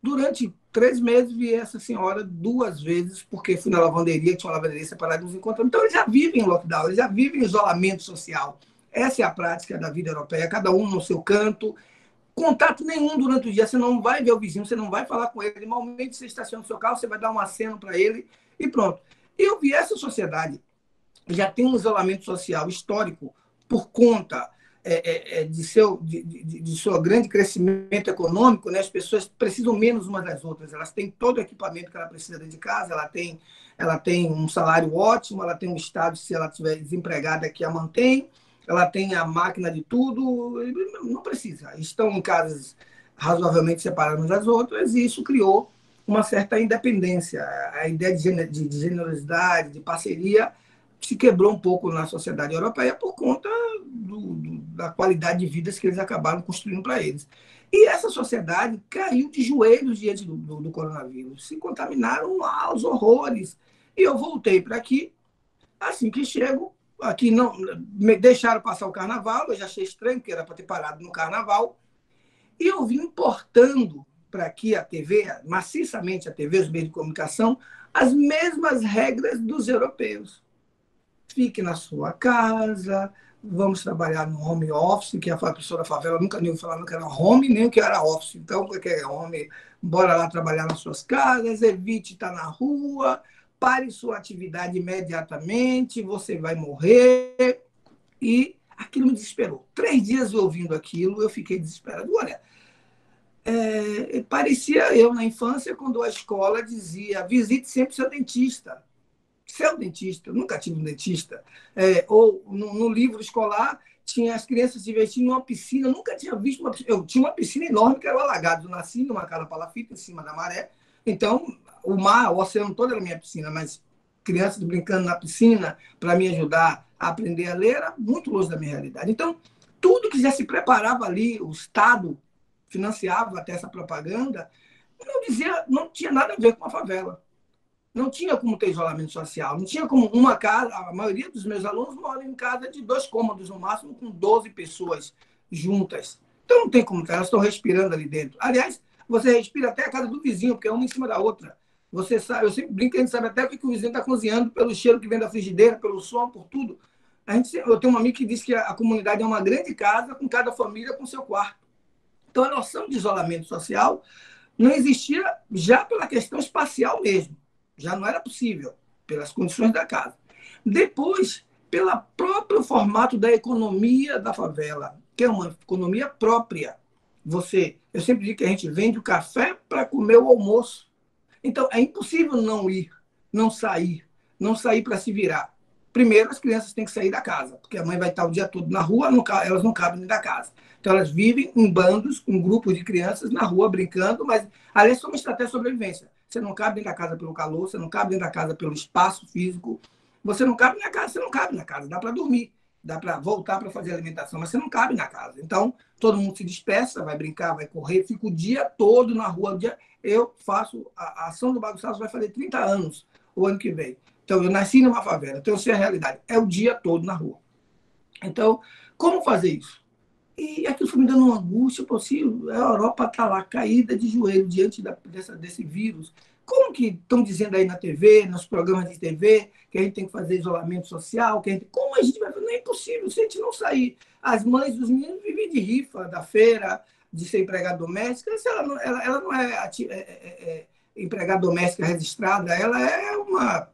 durante 3 meses, vi essa senhora 2 vezes, porque fui na lavanderia, tinha uma lavanderia separada, nos encontramos. Então, eles já vivem em lockdown, eles já vivem em isolamento social. Essa é a prática da vida europeia, cada um no seu canto, contato nenhum durante o dia, você não vai ver o vizinho, você não vai falar com ele, normalmente você estaciona o seu carro, você vai dar um aceno para ele, e pronto. E eu vi essa sociedade, já tem um isolamento social histórico, por conta de seu grande crescimento econômico, né? As pessoas precisam menos umas das outras, elas têm todo o equipamento que ela precisa dentro de casa, ela tem um salário ótimo, ela tem um estado, se ela estiver desempregada, que a mantém, ela tem a máquina de tudo, não precisa. Estão em casas razoavelmente separadas umas das outras, e isso criou uma certa independência. A ideia de generosidade, de parceria, se quebrou um pouco na sociedade europeia por conta da qualidade de vidas que eles acabaram construindo para eles. E essa sociedade caiu de joelhos diante do coronavírus, se contaminaram aos horrores. E eu voltei para aqui, assim que chego, aqui não me deixaram passar o carnaval, eu já achei estranho, porque era para ter parado no carnaval, e eu vim importando para aqui a TV, maciçamente a TV, os meios de comunicação, as mesmas regras dos europeus. Fique na sua casa, vamos trabalhar no home office, que a pessoa da favela nunca nem ouviu falar que era home, nem o que era office. Então, o que é home? Bora lá trabalhar nas suas casas, evite estar na rua, pare sua atividade imediatamente, você vai morrer. E aquilo me desesperou. 3 dias ouvindo aquilo, eu fiquei desesperado. Olha, parecia eu na infância, quando a escola dizia, visite sempre seu dentista. Seu dentista, eu nunca tive um dentista. Ou no livro escolar as crianças se divertindo numa piscina, eu nunca tinha visto uma piscina. Eu tinha uma piscina enorme que era o Alagado. Eu nasci numa casa palafita, em cima da maré. Então, o mar, o oceano todo era minha piscina, mas crianças brincando na piscina para me ajudar a aprender a ler era muito longe da minha realidade. Então, tudo que já se preparava ali, o Estado financiava até essa propaganda, não tinha nada a ver com a favela. Não tinha como ter isolamento social, não tinha como uma casa. A maioria dos meus alunos moram em casa de 2 cômodos no máximo, com 12 pessoas juntas. Então não tem como, elas estão respirando ali dentro. Aliás, você respira até a casa do vizinho, porque é uma em cima da outra. Você sabe, eu sempre brinco, a gente sabe até o que o vizinho está cozinhando, pelo cheiro que vem da frigideira, pelo som, por tudo. Eu tenho um amigo que diz que a comunidade é uma grande casa, com cada família com seu quarto. Então a noção de isolamento social não existia já pela questão espacial mesmo. Já não era possível, pelas condições da casa. Depois, pelo próprio formato da economia da favela, que é uma economia própria. Eu sempre digo que a gente vende o café para comer o almoço. Então, é impossível não ir, não sair para se virar. Primeiro, as crianças têm que sair da casa, porque a mãe vai estar o dia todo na rua, elas não cabem dentro da casa. Então, elas vivem em bandos, um grupo de crianças na rua brincando, mas, aliás, é uma estratégia de sobrevivência. Você não cabe dentro da casa pelo calor, você não cabe dentro da casa pelo espaço físico, você não cabe na casa, dá para dormir, dá para voltar para fazer alimentação, mas você não cabe na casa. Então, todo mundo se dispersa, vai brincar, vai correr, fica o dia todo na rua. Eu faço, a Ação do Bagunçados vai fazer 30 anos o ano que vem. Então, eu nasci numa favela, então eu sei a realidade, é o dia todo na rua. Então, como fazer isso? E aquilo foi me dando uma angústia possível. A Europa está lá, caída de joelho diante desse vírus. Como que estão dizendo aí na TV, nos programas de TV, que a gente tem que fazer isolamento social? Como a gente vai fazer? Não é impossível se a gente não sair. As mães dos meninos vivem de rifa, da feira, de ser empregada doméstica. Ela não é empregada doméstica registrada, ela é uma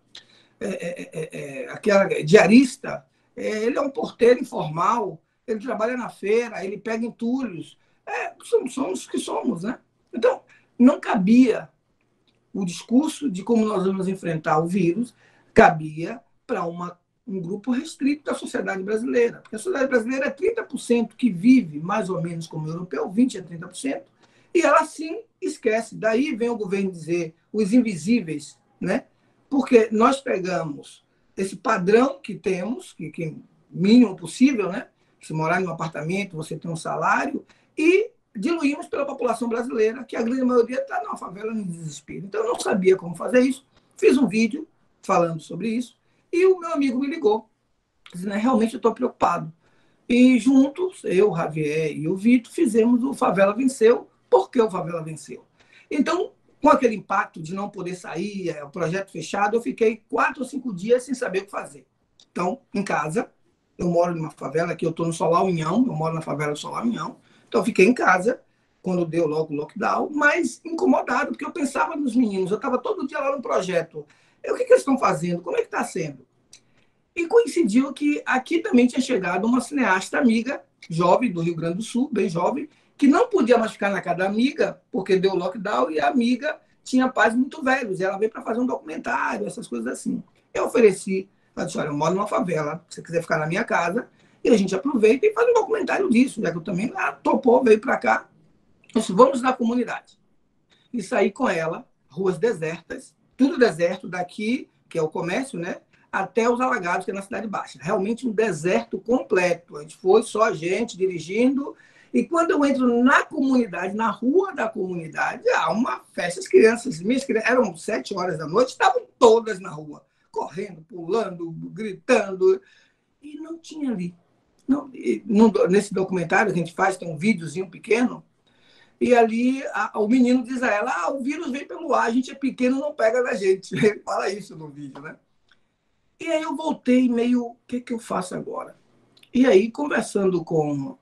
aquela diarista. Ele é um porteiro informal. Ele trabalha na feira, ele pega entulhos. Somos o que somos, né? Então, não cabia o discurso de como nós vamos enfrentar o vírus, cabia para um grupo restrito da sociedade brasileira. Porque a sociedade brasileira é 30% que vive mais ou menos como europeu, 20% a 30%, e ela sim esquece. Daí vem o governo dizer os invisíveis, né? Porque nós pegamos esse padrão que temos, que mínimo possível, né? Se morar em um apartamento, você tem um salário, e diluímos pela população brasileira, que a grande maioria está numa favela no desespero. Então, eu não sabia como fazer isso, fiz um vídeo falando sobre isso, e o meu amigo me ligou, dizendo, realmente eu estou preocupado. E juntos, eu, o Javier e o Vitor, fizemos o Favela Venceu. Por que o Favela Venceu? Então, com aquele impacto de não poder sair, o projeto fechado, eu fiquei 4 ou 5 dias sem saber o que fazer. Então, em casa, eu moro numa favela, aqui eu estou no Solar União, eu moro na favela do Solar União, então eu fiquei em casa, quando deu logo o lockdown, mas incomodado, porque eu pensava nos meninos, eu estava todo dia lá no projeto. O que eles estão fazendo? Como é que está sendo? E coincidiu que aqui também tinha chegado uma cineasta amiga, jovem, do Rio Grande do Sul, bem jovem, que não podia mais ficar na casa da amiga, porque deu lockdown, e a amiga tinha pais muito velhos, e ela veio para fazer um documentário, essas coisas assim. Eu ofereci, ela disse, olha, eu moro numa favela, se você quiser ficar na minha casa, e a gente aproveita e faz um documentário disso, já que eu também topou, veio para cá. Eu disse, vamos na comunidade. E saí com ela, ruas desertas, tudo deserto, daqui, que é o comércio, né, até os Alagados, que é na Cidade Baixa. Realmente um deserto completo. A gente foi só a gente dirigindo. E quando eu entro na comunidade, na rua da comunidade, há uma festa. As crianças, minhas crianças, eram 7 horas da noite, estavam todas na rua, correndo, pulando, gritando. E não tinha ali. Nesse documentário que a gente faz, tem um videozinho pequeno, e ali o menino diz a ela, o vírus vem pelo ar, a gente é pequeno, não pega da gente. Ele fala isso no vídeo, né? E aí eu voltei meio, o que eu faço agora? E aí, conversando com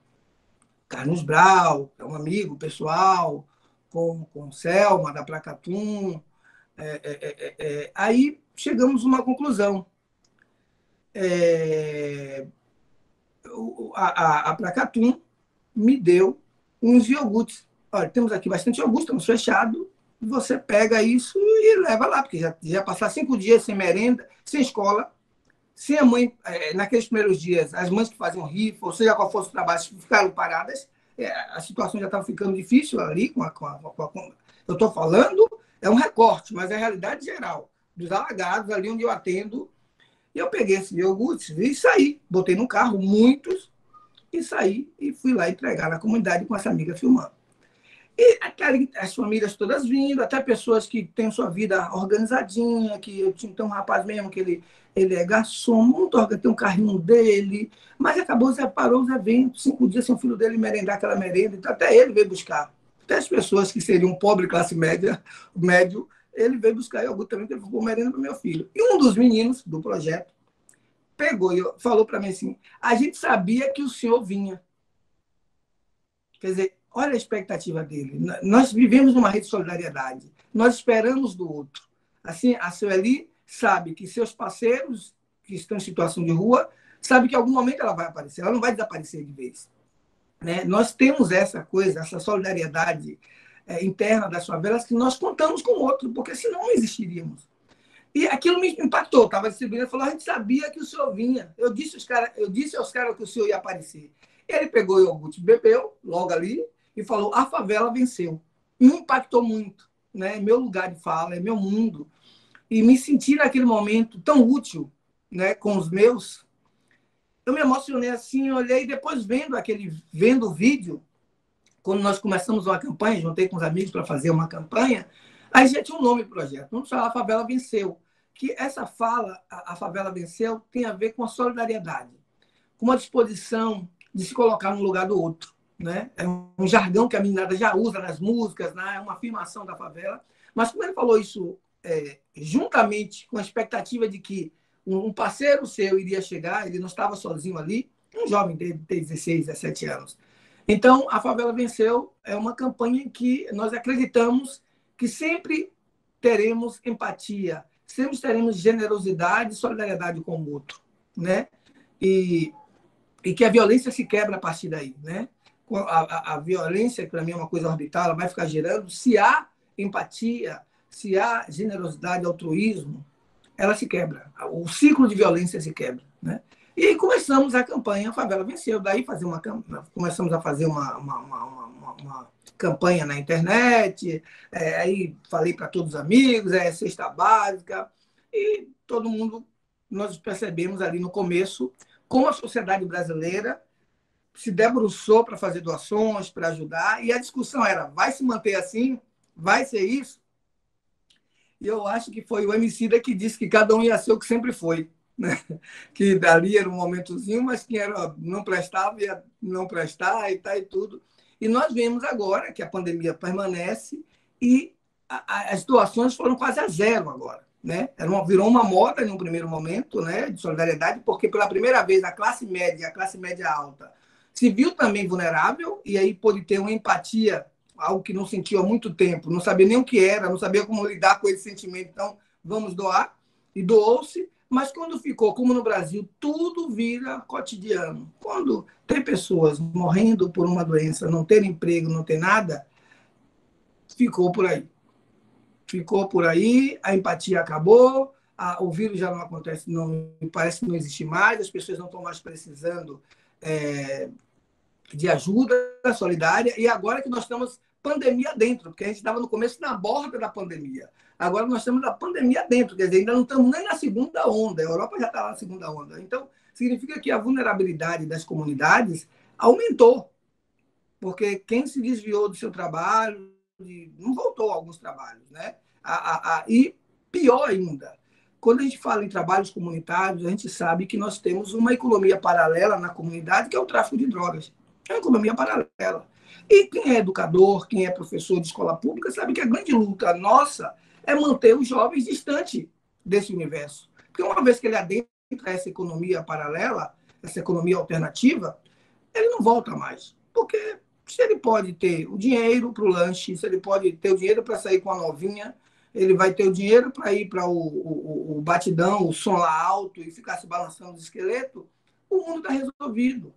Carlos Brau, que é um amigo pessoal, com Selma, da Placatum, aí chegamos a uma conclusão. A Placatum me deu uns iogurtes. Olha, temos aqui bastante iogurte, estamos fechados, você pega isso e leva lá, porque já passar 5 dias sem merenda, sem escola, sem a mãe, naqueles primeiros dias, as mães que faziam rifa, ou seja, qual fosse o trabalho, ficaram paradas, a situação já estava ficando difícil ali. Eu estou falando, é um recorte, mas é a realidade geral, dos alagados, ali onde eu atendo. E eu peguei esses iogurtes e saí, botei no carro, muitos, e saí e fui lá entregar na comunidade com essa amiga filmando. E as famílias todas vindo, até pessoas que têm sua vida organizadinha, que eu tinha um rapaz mesmo, que ele é garçom, muito organizado, tem um carrinho dele, mas acabou, parou os eventos, 5 dias sem o filho dele merendar aquela merenda, então até ele veio buscar. Até as pessoas que seriam pobre, classe média, médio, ele veio buscar iogurte também, que ele ficou merenda para o meu filho. E um dos meninos do projeto pegou e falou para mim assim, a gente sabia que o senhor vinha. Quer dizer, olha a expectativa dele. Nós vivemos numa rede de solidariedade. Nós esperamos do outro. Assim, a Sueli sabe que seus parceiros que estão em situação de rua sabem que em algum momento ela vai aparecer. Ela não vai desaparecer de vez. Né? Nós temos essa coisa, essa solidariedade interna das favelas que nós contamos com o outro, porque senão não existiríamos. E aquilo me impactou. Estava distribuindo e falou, a gente sabia que o senhor vinha. Eu disse aos caras que o senhor ia aparecer. Ele pegou o iogurte, bebeu logo ali e falou, a favela venceu. Me impactou muito. Né? Meu lugar de fala, é meu mundo. E me senti naquele momento tão útil, né, com os meus. Eu me emocionei assim, olhei, depois vendo o vídeo, quando nós começamos uma campanha, juntei com os amigos para fazer uma campanha, aí já tinha um nome do projeto. Vamos falar, a favela venceu. Que essa fala, a favela venceu, tem a ver com a solidariedade, com uma disposição de se colocar no lugar do outro. Né? É um jargão que a meninada já usa nas músicas, né? É uma afirmação da favela. Mas como ele falou isso juntamente com a expectativa de que um parceiro seu iria chegar, ele não estava sozinho ali, um jovem de 16, 17 anos. Então, a Favela Venceu é uma campanha em que nós acreditamos que sempre teremos empatia, sempre teremos generosidade e solidariedade com o outro. Né? E que a violência se quebra a partir daí. Né? A violência, que para mim é uma coisa orbital, ela vai ficar gerando. Se há empatia, se há generosidade, altruísmo, ela se quebra. O ciclo de violência se quebra. Né? E aí começamos a campanha A Favela Venceu. Daí começamos a fazer uma campanha na internet, aí falei para todos os amigos, cesta básica, e todo mundo, nós percebemos ali no começo como a sociedade brasileira se debruçou para fazer doações, para ajudar, e a discussão era, vai se manter assim? Vai ser isso? E eu acho que foi o Emicida que disse que cada um ia ser o que sempre foi. Né? Que dali era um momentozinho, mas quem não prestava ia não prestar e tal e tudo. E nós vemos agora que a pandemia permanece e as doações foram quase a zero agora. Né? Virou uma moda no primeiro momento, né, de solidariedade, porque pela primeira vez a classe média alta se viu também vulnerável e aí pôde ter uma empatia, algo que não sentiu há muito tempo, não sabia nem o que era, não sabia como lidar com esse sentimento, então vamos doar, e doou-se, mas quando ficou, como no Brasil, tudo vira cotidiano. Quando tem pessoas morrendo por uma doença, não ter emprego, não ter nada, ficou por aí. Ficou por aí, a empatia acabou, o vírus já não acontece, parece que não existe mais, as pessoas não estão mais precisando de ajuda solidária, e agora que nós estamos pandemia dentro, porque a gente estava no começo na borda da pandemia. Agora nós estamos na pandemia dentro, quer dizer, ainda não estamos nem na segunda onda, a Europa já está na segunda onda. Então, significa que a vulnerabilidade das comunidades aumentou, porque quem se desviou do seu trabalho, não voltou a alguns trabalhos. Né? E pior ainda, quando a gente fala em trabalhos comunitários, a gente sabe que nós temos uma economia paralela na comunidade, que é o tráfico de drogas. É uma economia paralela. E quem é educador, quem é professor de escola pública, sabe que a grande luta nossa é manter os jovens distantes desse universo. Porque uma vez que ele adentra essa economia paralela, essa economia alternativa, ele não volta mais. Porque se ele pode ter o dinheiro para o lanche, se ele pode ter o dinheiro para sair com a novinha, ele vai ter o dinheiro para ir para o batidão, o som lá alto e ficar se balançando de esqueleto, o mundo está resolvido.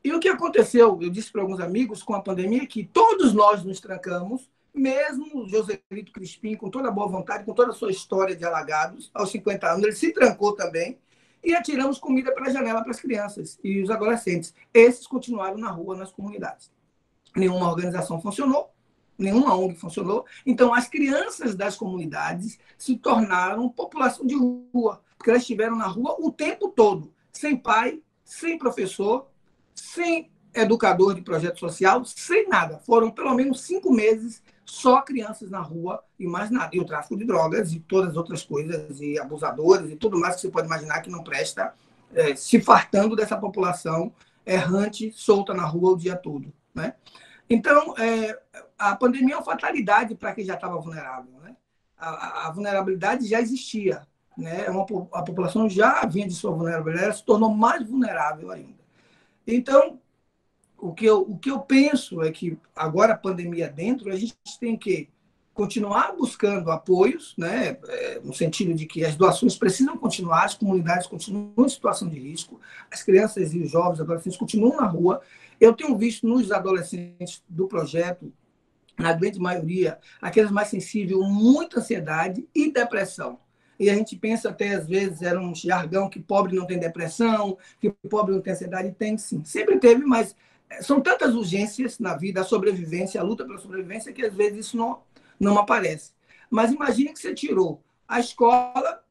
E o que aconteceu, eu disse para alguns amigos, com a pandemia, que todos nós nos trancamos, mesmo o Joselito Crispim, com toda a boa vontade, com toda a sua história de alagados, aos 50 anos, ele se trancou também, e atiramos comida pela janela para as crianças e os adolescentes. Esses continuaram na rua, nas comunidades. Nenhuma organização funcionou, nenhuma ONG funcionou. Então, as crianças das comunidades se tornaram população de rua, porque elas estiveram na rua o tempo todo, sem pai, sem professor, sem educador de projeto social, sem nada. Foram pelo menos 5 meses só crianças na rua e mais nada. E o tráfico de drogas e todas as outras coisas, e abusadores e tudo mais que você pode imaginar que não presta, se fartando dessa população errante, solta na rua o dia todo, né? Então, a pandemia é uma fatalidade para quem já estava vulnerável, né? A vulnerabilidade já existia, né? A população já vinha de sua vulnerabilidade, ela se tornou mais vulnerável ainda. Então, o que eu penso é que agora a pandemia dentro, a gente tem que continuar buscando apoios, né? No sentido de que as doações precisam continuar, as comunidades continuam em situação de risco, as crianças e os jovens, adolescentes continuam na rua. Eu tenho visto nos adolescentes do projeto, na grande maioria, aqueles mais sensíveis, muita ansiedade e depressão. E a gente pensa até, às vezes, era um jargão que pobre não tem depressão, que pobre não tem ansiedade. Tem, sim. Sempre teve, mas são tantas urgências na vida, a sobrevivência, a luta pela sobrevivência, que às vezes isso não aparece. Mas imagine que você tirou a escola,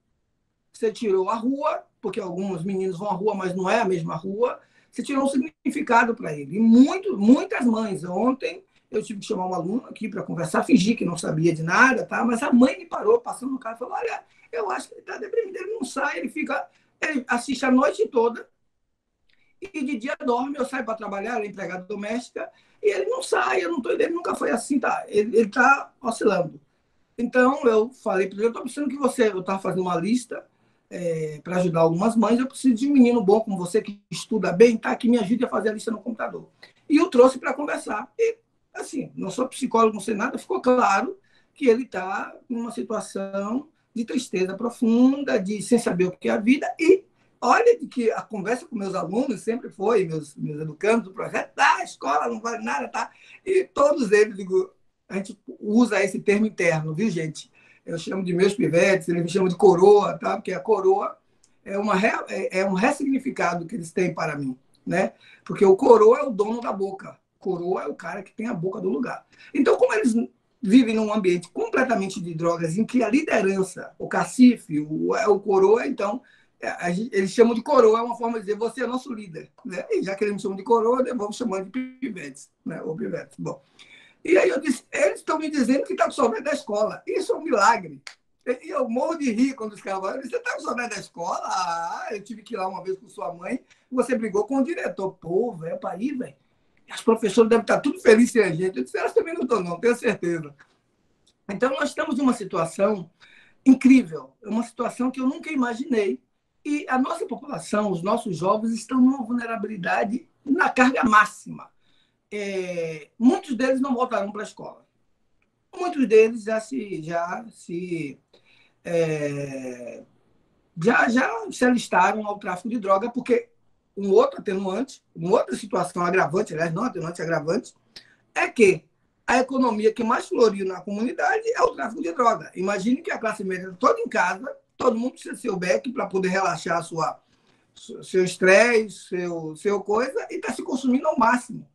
você tirou a rua, porque alguns meninos vão à rua, mas não é a mesma rua, você tirou um significado para ele. E muitas mães, ontem eu tive que chamar um aluno aqui para conversar, fingir que não sabia de nada, tá? Mas a mãe me parou, passando no carro, e falou, olha, eu acho que ele está deprimido, ele não sai, ele assiste a noite toda, e de dia dorme, eu saio para trabalhar, ela é empregada doméstica, e ele não sai, ele nunca foi assim, tá? Ele está oscilando. Então, eu falei para ele, eu estou precisando que eu estava fazendo uma lista para ajudar algumas mães, eu preciso de um menino bom como você, que estuda bem, tá? Que me ajude a fazer a lista no computador. E o trouxe para conversar. E, assim, não sou psicólogo, não sei nada, ficou claro que ele está numa situação de tristeza profunda, de sem saber o que é a vida, e olha que a conversa com meus alunos sempre foi, meus educandos do projeto, a escola não vale nada, tá? E todos eles, digo, a gente usa esse termo interno, viu, gente? Eu chamo de meus pivetes, eles me chamam de coroa, tá? Porque a coroa é um ressignificado que eles têm para mim, né? Porque o coroa é o dono da boca, coroa é o cara que tem a boca do lugar. Então, como eles vivem num ambiente completamente de drogas, em que a liderança, o cacife, o coroa, então, eles chamam de coroa, é uma forma de dizer, você é nosso líder, né? E já que eles me chamam de coroa, vamos chamar de pivetes, né? Ou pivetes. Bom, e aí eu disse, eles estão me dizendo que está com saudade da escola. Isso é um milagre. E eu morro de rir quando os caras falam, você está com saudade da escola? Ah, eu tive que ir lá uma vez com sua mãe, você brigou com o diretor. Pô, velho, para ir, velho. As professoras devem estar tudo felizes sem a gente. Eu disse, elas também não estão, não, tenho certeza. Então, nós estamos numa situação incrível, uma situação que eu nunca imaginei. E a nossa população, os nossos jovens, estão numa vulnerabilidade na carga máxima. Muitos deles não voltarão para a escola. Muitos deles já se alistaram ao tráfico de droga, porque um outro atenuante, uma outra situação agravante, aliás, não atenuante, agravante, é que a economia que mais floriu na comunidade é o tráfico de droga. Imagine que a classe média toda em casa, todo mundo precisa ser o beck para poder relaxar seu estresse, seu coisa, e está se consumindo ao máximo.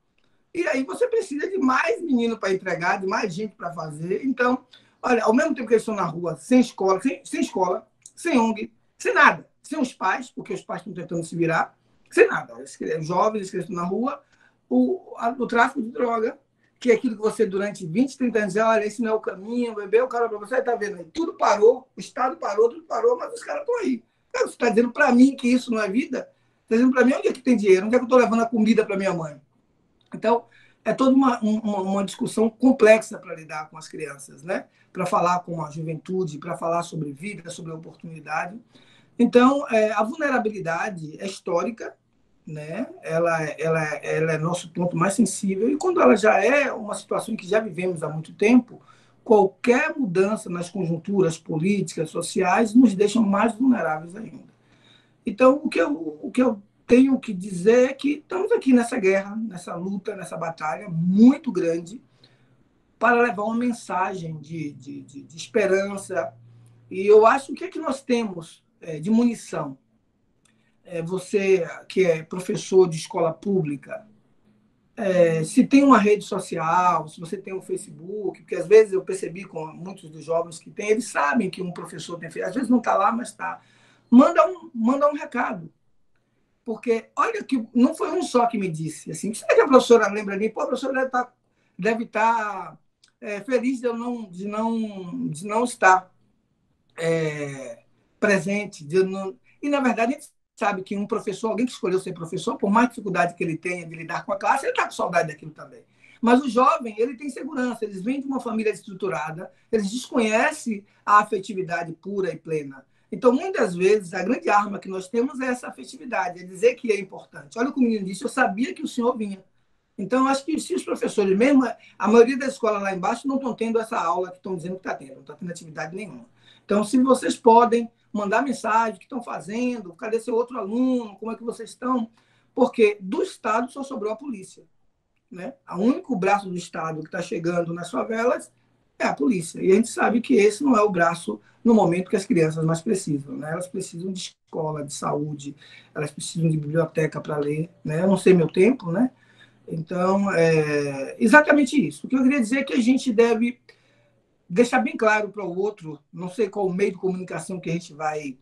E aí você precisa de mais menino para entregar, de mais gente para fazer. Então, olha, ao mesmo tempo que eles estão na rua, sem escola, sem ONG, sem nada, sem os pais, porque os pais estão tentando se virar, sem nada. Os jovens que estão na rua, o tráfico de droga, que é aquilo que você, durante 20, 30 anos, olha, esse não é o caminho, bebê, o cara para você, está vendo aí, tudo parou, o Estado parou, tudo parou, mas os caras estão aí. Você está dizendo para mim que isso não é vida? Está dizendo para mim onde é que tem dinheiro, onde é que eu estou levando a comida para minha mãe? Então, é toda uma discussão complexa para lidar com as crianças, né? Para falar com a juventude, para falar sobre vida, sobre oportunidade. Então, a vulnerabilidade é histórica, né? Ela é nosso ponto mais sensível, e quando ela já é uma situação que já vivemos há muito tempo, qualquer mudança nas conjunturas políticas, sociais, nos deixa mais vulneráveis ainda. Então, o que eu tenho que dizer é que estamos aqui nessa guerra, nessa luta, nessa batalha muito grande para levar uma mensagem de esperança. E eu acho que o que nós temos de munição? você que é professor de escola pública, se tem uma rede social, se você tem um Facebook, porque às vezes eu percebi com muitos dos jovens que tem, eles sabem que um professor tem feito, às vezes não está lá, mas está. Manda um recado. Porque, olha, que não foi um só que me disse. Assim, será que a professora lembra de mim? Pô, a professora deve estar feliz de não estar presente. E, na verdade, a gente sabe que um professor, alguém que escolheu ser professor, por mais dificuldade que ele tenha de lidar com a classe, ele está com saudade daquilo também. Mas o jovem, ele tem segurança, eles vêm de uma família estruturada, eles desconhecem a afetividade pura e plena. Então, muitas vezes, a grande arma que nós temos é essa afetividade, é dizer que é importante. Olha o que o menino disse, eu sabia que o senhor vinha. Então, eu acho que se os professores, mesmo a maioria das escolas lá embaixo, não estão tendo essa aula que estão dizendo que está tendo, não está tendo atividade nenhuma. Então, se vocês podem mandar mensagem, o que estão fazendo, cadê seu outro aluno, como é que vocês estão? Porque do Estado só sobrou a polícia. Né? O único braço do Estado que está chegando nas favelas é a polícia. E a gente sabe que esse não é o braço no momento que as crianças mais precisam. Né? Elas precisam de escola, de saúde, elas precisam de biblioteca para ler. Né? Eu não sei meu tempo, né? Então, exatamente isso. O que eu queria dizer é que a gente deve deixar bem claro para o outro, não sei qual o meio de comunicação que a gente vai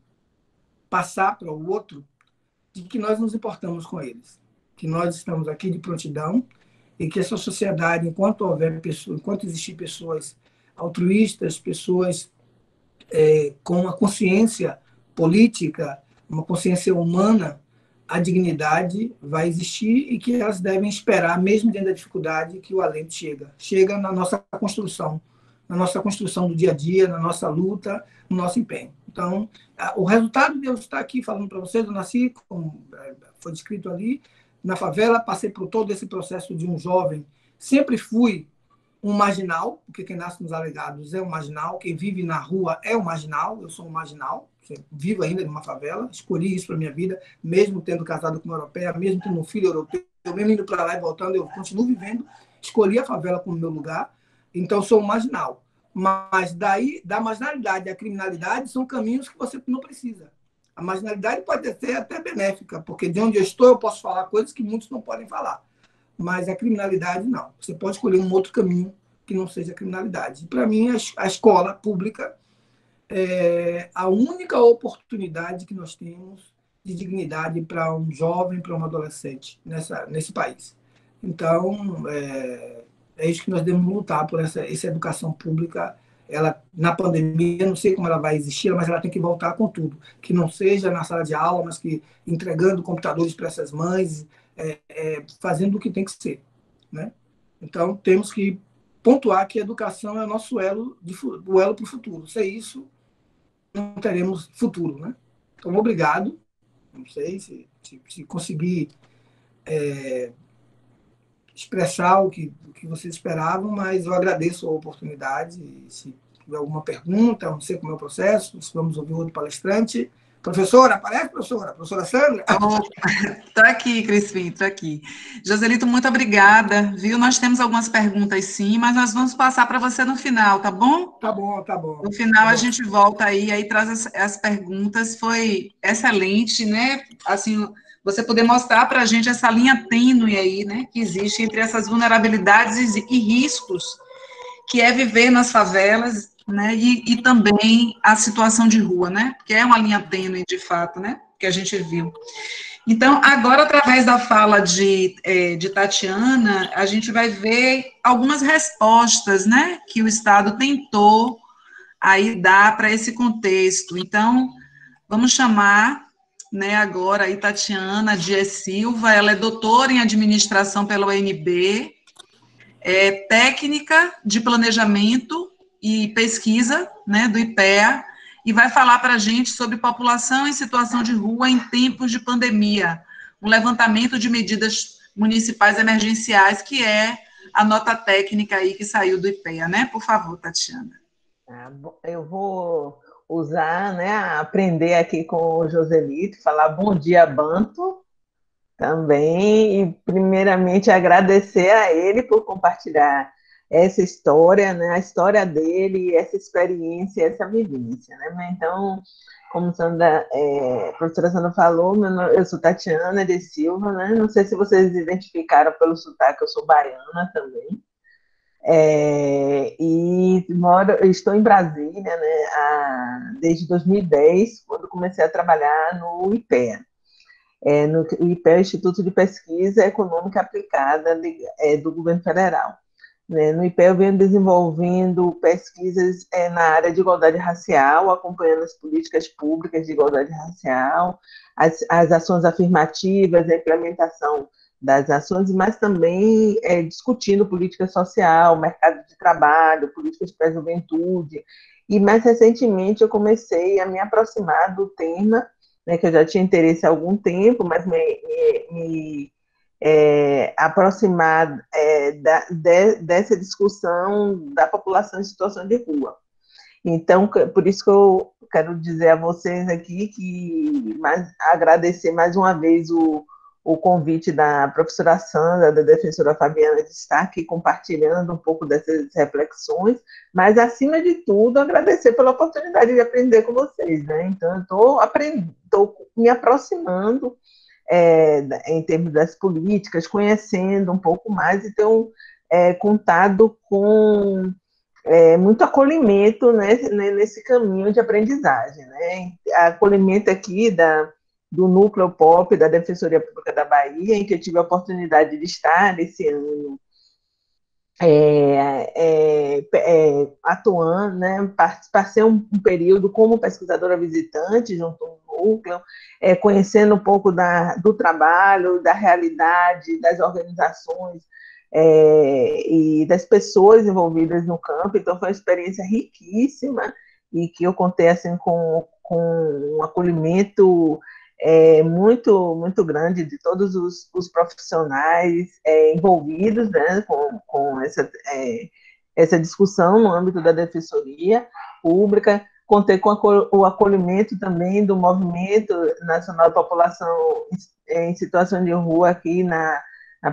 passar para o outro, de que nós nos importamos com eles, que nós estamos aqui de prontidão e que essa sociedade, enquanto existir pessoas altruístas, pessoas com uma consciência política, uma consciência humana, a dignidade vai existir e que elas devem esperar, mesmo dentro da dificuldade, que o alento chega na nossa construção do dia a dia, na nossa luta, no nosso empenho. Então, o resultado de eu estar aqui falando para vocês, eu nasci, como foi descrito ali, na favela, passei por todo esse processo de um jovem, sempre fui um marginal, porque quem nasce nos alegados é um marginal, quem vive na rua é um marginal, eu sou um marginal, vivo ainda numa favela, escolhi isso para a minha vida, mesmo tendo casado com uma europeia, mesmo tendo um filho europeu, mesmo indo para lá e voltando, eu continuo vivendo, escolhi a favela como meu lugar, então eu sou um marginal. Mas daí, da marginalidade à criminalidade, são caminhos que você não precisa. A marginalidade pode ser até benéfica, porque de onde eu estou eu posso falar coisas que muitos não podem falar. Mas a criminalidade, não. Você pode escolher um outro caminho que não seja a criminalidade. Para mim, a escola pública é a única oportunidade que nós temos de dignidade para um jovem, para um adolescente nesse país. Então, é isso que nós devemos lutar por essa educação pública. Ela, na pandemia, não sei como ela vai existir, mas ela tem que voltar com tudo. Que não seja na sala de aula, mas que entregando computadores para essas mães, fazendo o que tem que ser. Né? Então, temos que pontuar que a educação é o nosso elo para o futuro. Sem isso, não teremos futuro. Né? Então, obrigado. Não sei se conseguir expressar o que vocês esperavam, mas eu agradeço a oportunidade. Se tiver alguma pergunta, não sei como é o processo, se vamos ouvir outro palestrante. Professora, aparece, professora? Professora Sandra? Estou aqui, Crispim, estou aqui. Joselito, muito obrigada, viu? Nós temos algumas perguntas, sim, mas nós vamos passar para você no final, tá bom? Tá bom, tá bom. No final a gente volta aí traz as perguntas. Foi excelente, né? Assim, você poder mostrar para a gente essa linha tênue aí, né, que existe entre essas vulnerabilidades e riscos que é viver nas favelas, né, e também a situação de rua, né, que é uma linha tênue, de fato, né, que a gente viu. Então, agora, através da fala de Tatiana, a gente vai ver algumas respostas, né, que o Estado tentou aí dar para esse contexto. Então, vamos chamar, né, agora a Tatiana Dias Silva, ela é doutora em administração pela UNB, é técnica de planejamento e pesquisa, né, do IPEA, e vai falar para a gente sobre população em situação de rua em tempos de pandemia, um levantamento de medidas municipais emergenciais, que é a nota técnica aí que saiu do IPEA, né? Por favor, Tatiana. Eu vou usar, né, aprender aqui com o Joselito, falar bom dia, Banto, também, e primeiramente agradecer a ele por compartilhar essa história, né, a história dele, essa experiência, essa vivência, né? Então, como a professora Sandra falou, eu sou Tatiana de Silva, né? Não sei se vocês identificaram pelo sotaque, eu sou baiana também. Estou em Brasília, né, desde 2010, quando comecei a trabalhar no IPEA. O IPEA é o Instituto de Pesquisa Econômica Aplicada do Governo Federal. No IPEA eu venho desenvolvendo pesquisas na área de igualdade racial, acompanhando as políticas públicas de igualdade racial, as ações afirmativas, a implementação das ações, mas também discutindo política social, mercado de trabalho, políticas para a juventude. E mais recentemente eu comecei a me aproximar do tema, né, que eu já tinha interesse há algum tempo, mas me aproximar dessa discussão da população em situação de rua. Então, por isso que eu quero dizer a vocês aqui agradecer mais uma vez o convite da professora Sandra, da defensora Fabiana, de estar aqui compartilhando um pouco dessas reflexões, mas, acima de tudo, agradecer pela oportunidade de aprender com vocês, né? Então, eu estou me aproximando em termos das políticas, conhecendo um pouco mais e tenho contado com muito acolhimento, né, nesse caminho de aprendizagem, né? Acolhimento aqui do Núcleo POP, da Defensoria Pública da Bahia, em que eu tive a oportunidade de estar esse ano atuando, né? Passei um período como pesquisadora visitante junto ao núcleo, conhecendo um pouco do trabalho, da realidade, das organizações e das pessoas envolvidas no campo. Então foi uma experiência riquíssima e que eu contei assim com um acolhimento muito, muito grande de todos os profissionais envolvidos, né, com essa discussão no âmbito da Defensoria Pública. Contei com o acolhimento também do Movimento Nacional da População em Situação de Rua aqui na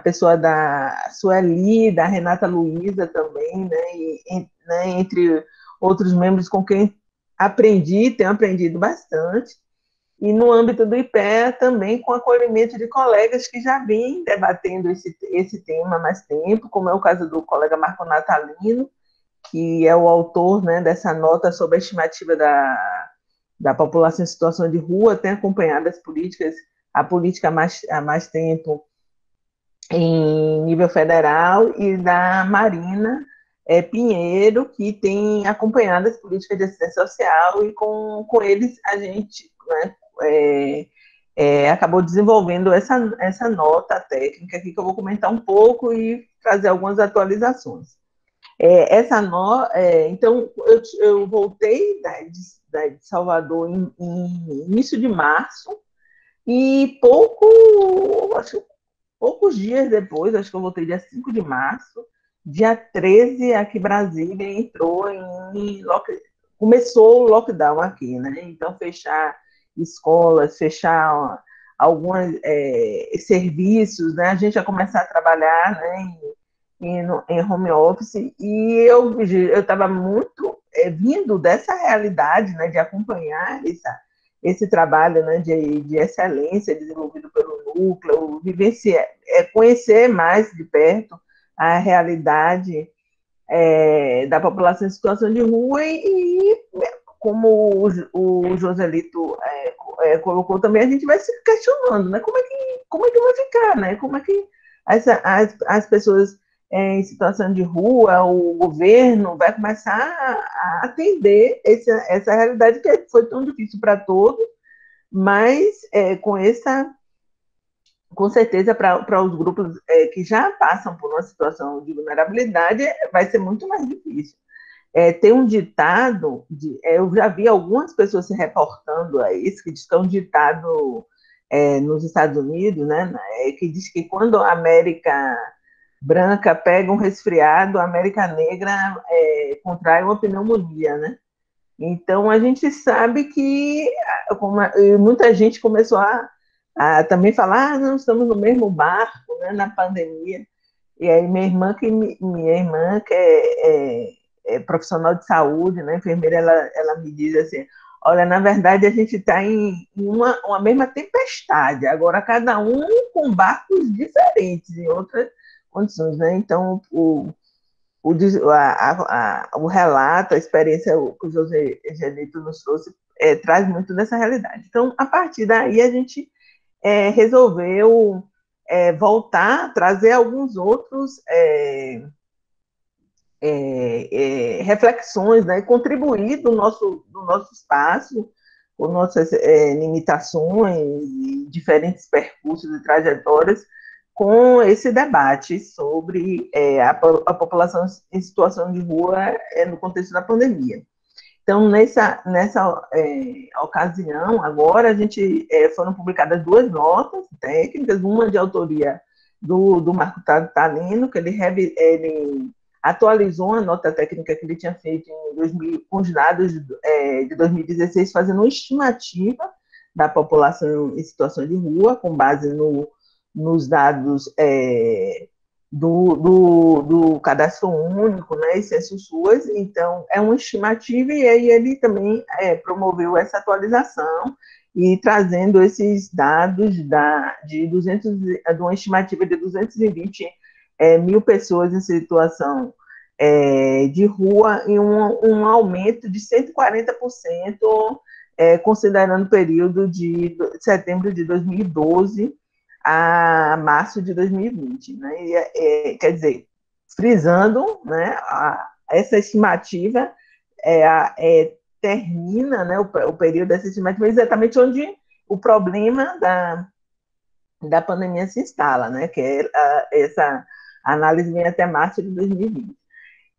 pessoa da Sueli, da Renata Luiza também, né, entre outros membros com quem tenho aprendido bastante. E no âmbito do IPEA também com acolhimento de colegas que já vêm debatendo esse tema há mais tempo, como é o caso do colega Marco Natalino, que é o autor, né, dessa nota sobre a estimativa da população em situação de rua, tem acompanhado a política há mais tempo em nível federal, e da Marina Pinheiro, que tem acompanhado as políticas de assistência social, e com eles a gente, né, acabou desenvolvendo essa nota técnica aqui, que eu vou comentar um pouco e trazer algumas atualizações. Então, eu voltei de Salvador em início de março, e poucos dias depois, acho que eu voltei dia 5 de março, dia 13, aqui Brasília entrou começou o lockdown aqui, né? Então, fechar escolas, fechar alguns serviços, né? A gente ia começar a trabalhar, né, em home office, e eu estava muito vindo dessa realidade, né, de acompanhar esse trabalho, né, de excelência desenvolvido pelo núcleo, conhecer mais de perto a realidade da população em situação de rua, e como o Joselito colocou também, a gente vai se questionando, né, como é que vai ficar, né, como é que as pessoas em situação de rua, o governo vai começar a atender essa realidade que foi tão difícil para todos, mas com certeza para os grupos que já passam por uma situação de vulnerabilidade, vai ser muito mais difícil. Tem um ditado, eu já vi algumas pessoas se reportando a isso, que diz que é um ditado nos Estados Unidos, né, que diz que quando a América branca pega um resfriado, a América negra contrai uma pneumonia, né? Então, a gente sabe que muita gente começou a também falar, não, estamos no mesmo barco, né, na pandemia. E aí minha irmã, que é profissional de saúde, né, enfermeira, ela me diz assim, Olha, na verdade, a gente está em uma mesma tempestade, agora cada um com barcos diferentes, em outras condições, né? Então, o relato, a experiência que o José Genito nos trouxe, traz muito dessa realidade. Então, a partir daí, a gente resolveu voltar, trazer alguns outros reflexões, né, contribuir do nosso espaço, com nossas limitações, diferentes percursos e trajetórias, com esse debate sobre a população em situação de rua no contexto da pandemia. Então, nessa ocasião, agora, foram publicadas 2 notas técnicas, uma de autoria do Marco Talino, que ele atualizou a nota técnica que ele tinha feito com os dados de 2016, fazendo uma estimativa da população em situação de rua, com base nos dados do Cadastro Único, né, e Census SUAS. Então, é uma estimativa, e aí ele também promoveu essa atualização e trazendo esses dados de uma estimativa de 220 mil pessoas em situação de rua, e um aumento de 140%, considerando o período de setembro de 2012 a março de 2020. Né? Quer dizer, frisando, né, essa estimativa termina, né, o período dessa estimativa exatamente onde o problema da pandemia se instala, né, que essa análise vem até março de 2020.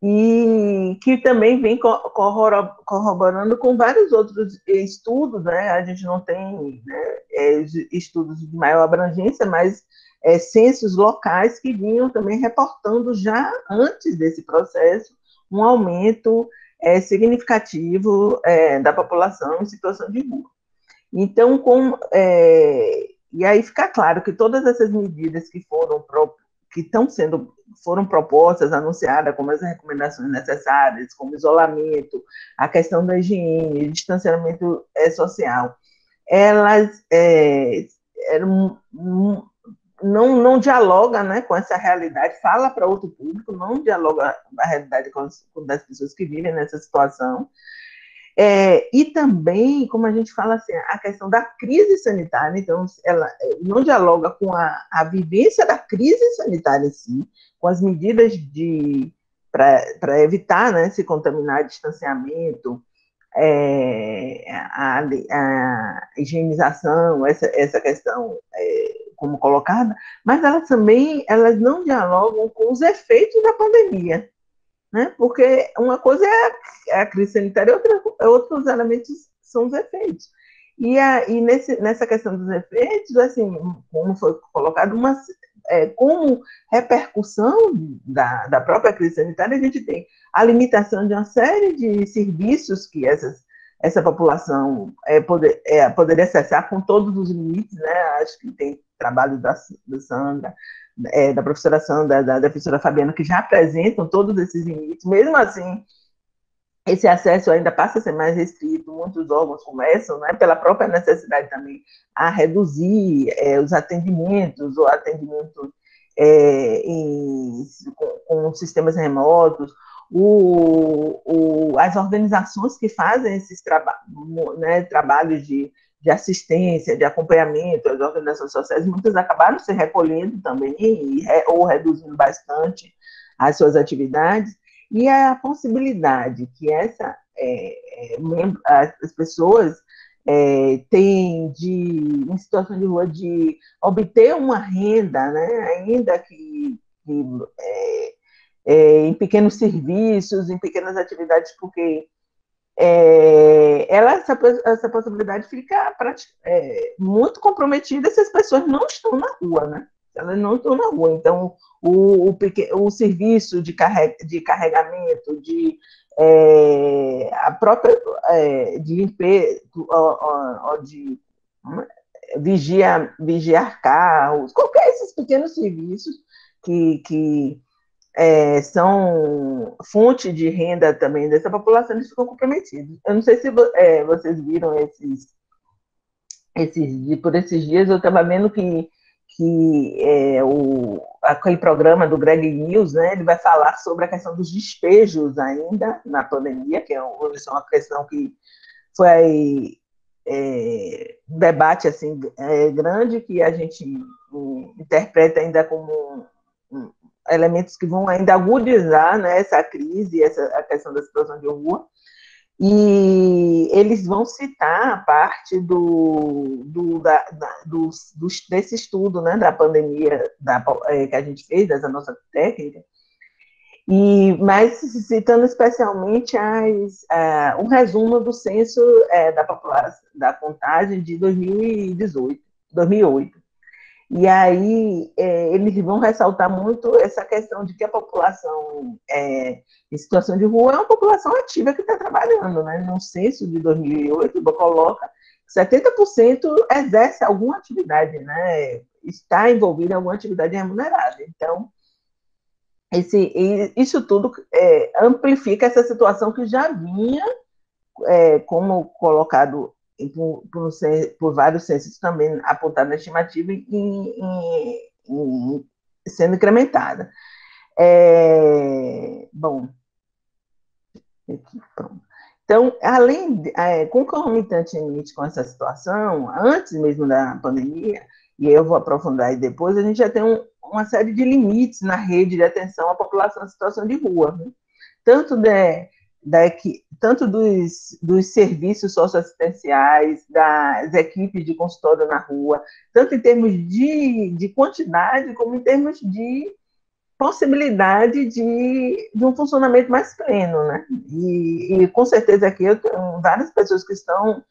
E que também vem corroborando com vários outros estudos, né? A gente não tem, né, estudos de maior abrangência, mas censos locais que vinham também reportando já antes desse processo um aumento significativo da população em situação de rua. Então, e aí fica claro que todas essas medidas que foram propostas, anunciadas como as recomendações necessárias, como isolamento, a questão da higiene, distanciamento social, elas não dialoga, né, com essa realidade, fala para outro público, não dialoga a realidade com das pessoas que vivem nessa situação. E também, como a gente fala assim, a questão da crise sanitária, então, ela não dialoga com a vivência da crise sanitária em si, com as medidas para evitar, né, se contaminar, distanciamento, a higienização, essa questão como colocada, mas elas não dialogam com os efeitos da pandemia, né? Porque uma coisa é a crise sanitária, outros elementos são os efeitos. E nessa questão dos efeitos, assim, como foi colocado, como repercussão da própria crise sanitária, a gente tem a limitação de uma série de serviços que essa população poderia acessar com todos os limites, né? Acho que tem trabalho da Sandra, da professora Sandra, da professora Fabiana, que já apresentam todos esses limites. Mesmo assim, esse acesso ainda passa a ser mais restrito, muitos órgãos começam, né, pela própria necessidade também, a reduzir os atendimentos, ou atendimento com sistemas remotos, as organizações que fazem esses trabalhos de assistência, de acompanhamento, as organizações sociais, muitas acabaram se recolhendo também, ou reduzindo bastante as suas atividades, e a possibilidade que as pessoas têm em situação de rua, de obter uma renda, né, ainda que em pequenos serviços, em pequenas atividades, porque essa possibilidade fica muito comprometida se as pessoas não estão na rua, né? Elas não estão na rua. Então, o serviço de carregamento, a própria de limpeza, de vigiar carros, qualquer esses pequenos serviços que são fonte de renda também dessa população, eles ficam comprometidos. Eu não sei se vocês viram por esses dias, eu estava vendo que aquele programa do Greg News, né, ele vai falar sobre a questão dos despejos ainda na pandemia, que é uma questão que foi um debate assim, grande, que a gente interpreta ainda como elementos que vão ainda agudizar, né, essa crise, a questão da situação de rua. E eles vão citar a parte desse estudo, né, da pandemia que a gente fez, dessa nossa técnica, mas citando especialmente um resumo do censo da população, da contagem de 2008. E aí eles vão ressaltar muito essa questão de que a população em situação de rua é uma população ativa que está trabalhando, né? No censo de 2008, coloca que 70% exerce alguma atividade, né? Está envolvido em alguma atividade remunerada. Então, isso tudo amplifica essa situação que já vinha, como colocado por vários censos também apontado na estimativa sendo incrementada. Bom, aqui, pronto. Então, concomitantemente com essa situação, antes mesmo da pandemia, e eu vou aprofundar aí depois, a gente já tem uma série de limites na rede de atenção à população em situação de rua, né? Tanto dos serviços socioassistenciais, das equipes de consultório na rua, tanto em termos de quantidade, como em termos de possibilidade de um funcionamento mais pleno, né? E com certeza aqui eu tenho várias pessoas que estão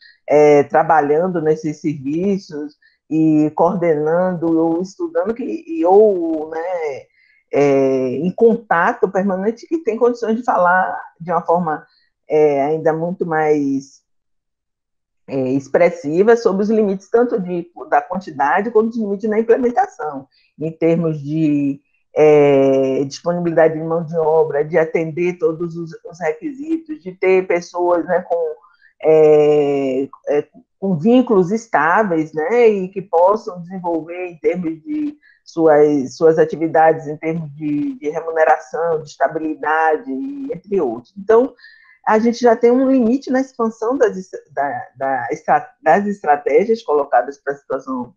trabalhando nesses serviços e coordenando ou estudando né, em contato permanente, que tem condições de falar de uma forma ainda muito mais expressiva sobre os limites tanto da quantidade quanto os limites na implementação, em termos de disponibilidade de mão de obra, de atender todos os requisitos, de ter pessoas, né, com vínculos estáveis, né, e que possam desenvolver em termos de suas atividades, em termos de remuneração, de estabilidade, entre outros. Então, a gente já tem um limite na expansão das estratégias colocadas para a situação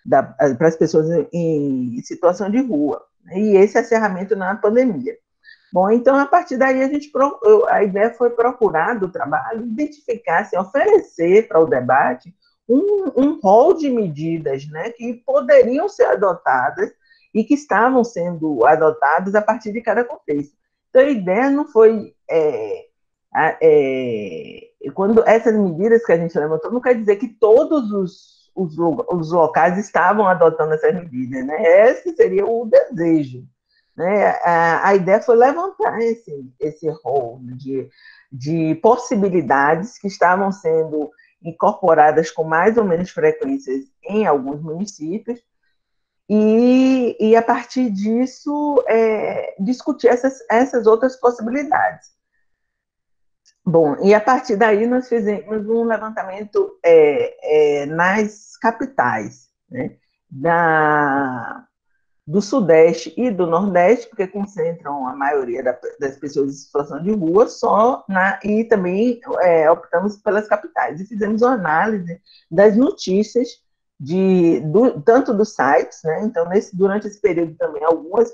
para as pessoas em situação de rua, e esse acerramento na pandemia. Bom, então, a partir daí, a ideia foi procurar do trabalho, identificar, assim, oferecer para o debate um rol de medidas, né, que poderiam ser adotadas e que estavam sendo adotadas a partir de cada contexto. Então, a ideia não foi... quando essas medidas que a gente levantou, não quer dizer que todos os locais estavam adotando essas medidas, né? Esse seria o desejo, né? A ideia foi levantar esse rol de possibilidades que estavam sendo incorporadas com mais ou menos frequências em alguns municípios, e a partir disso discutir essas outras possibilidades. Bom, e a partir daí nós fizemos um levantamento nas capitais, né, do Sudeste e do Nordeste, porque concentram a maioria das pessoas em situação de rua, e também optamos pelas capitais. E fizemos uma análise das notícias, tanto dos sites, né? Então, durante esse período também, algumas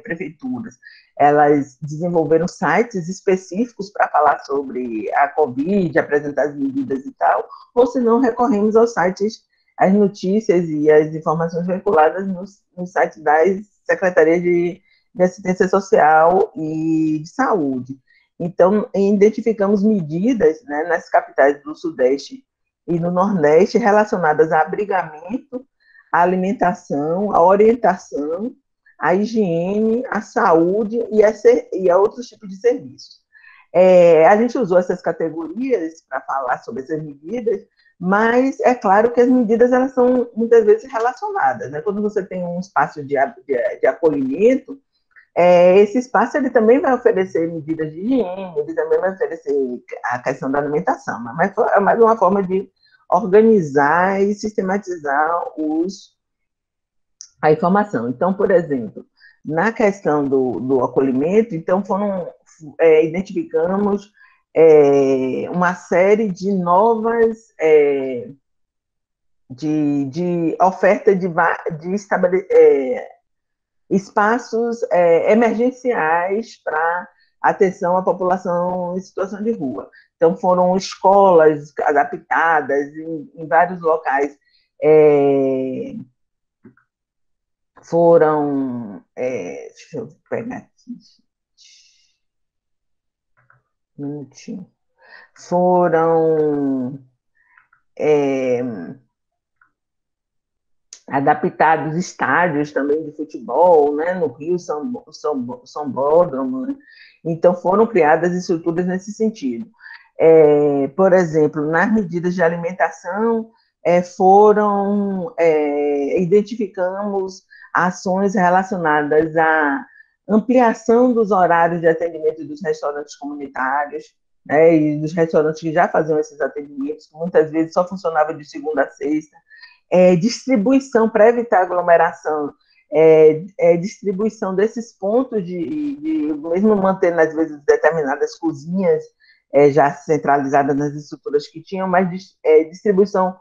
prefeituras, elas desenvolveram sites específicos para falar sobre a Covid, apresentar as medidas e tal, ou se não, recorremos aos sites, as notícias e as informações veiculadas nos sites das Secretarias de Assistência Social e de Saúde. Então, identificamos medidas, né, nas capitais do Sudeste e no Nordeste relacionadas a abrigamento, a alimentação, a orientação, a higiene, a saúde e a outros tipos de serviços. A gente usou essas categorias para falar sobre essas medidas, mas é claro que as medidas elas são muitas vezes relacionadas, né? Quando você tem um espaço de acolhimento, esse espaço ele também vai oferecer medidas de higiene, ele também vai oferecer a questão da alimentação, mas é mais uma forma de organizar e sistematizar a informação. Então, por exemplo, na questão do acolhimento, então identificamos uma série de novas de oferta de espaços emergenciais para atenção à população em situação de rua. Então, foram escolas adaptadas em vários locais, deixa eu pegar aqui, um minutinho, foram adaptados estádios também de futebol, né, no Rio, São Bódromo, né? Então foram criadas estruturas nesse sentido. Por exemplo, nas medidas de alimentação, identificamos ações relacionadas à ampliação dos horários de atendimento dos restaurantes comunitários, né, e dos restaurantes que já faziam esses atendimentos, que muitas vezes só funcionavam de segunda a sexta, distribuição para evitar aglomeração, distribuição desses pontos mesmo mantendo, às vezes, determinadas cozinhas já centralizadas nas estruturas que tinham, mas distribuição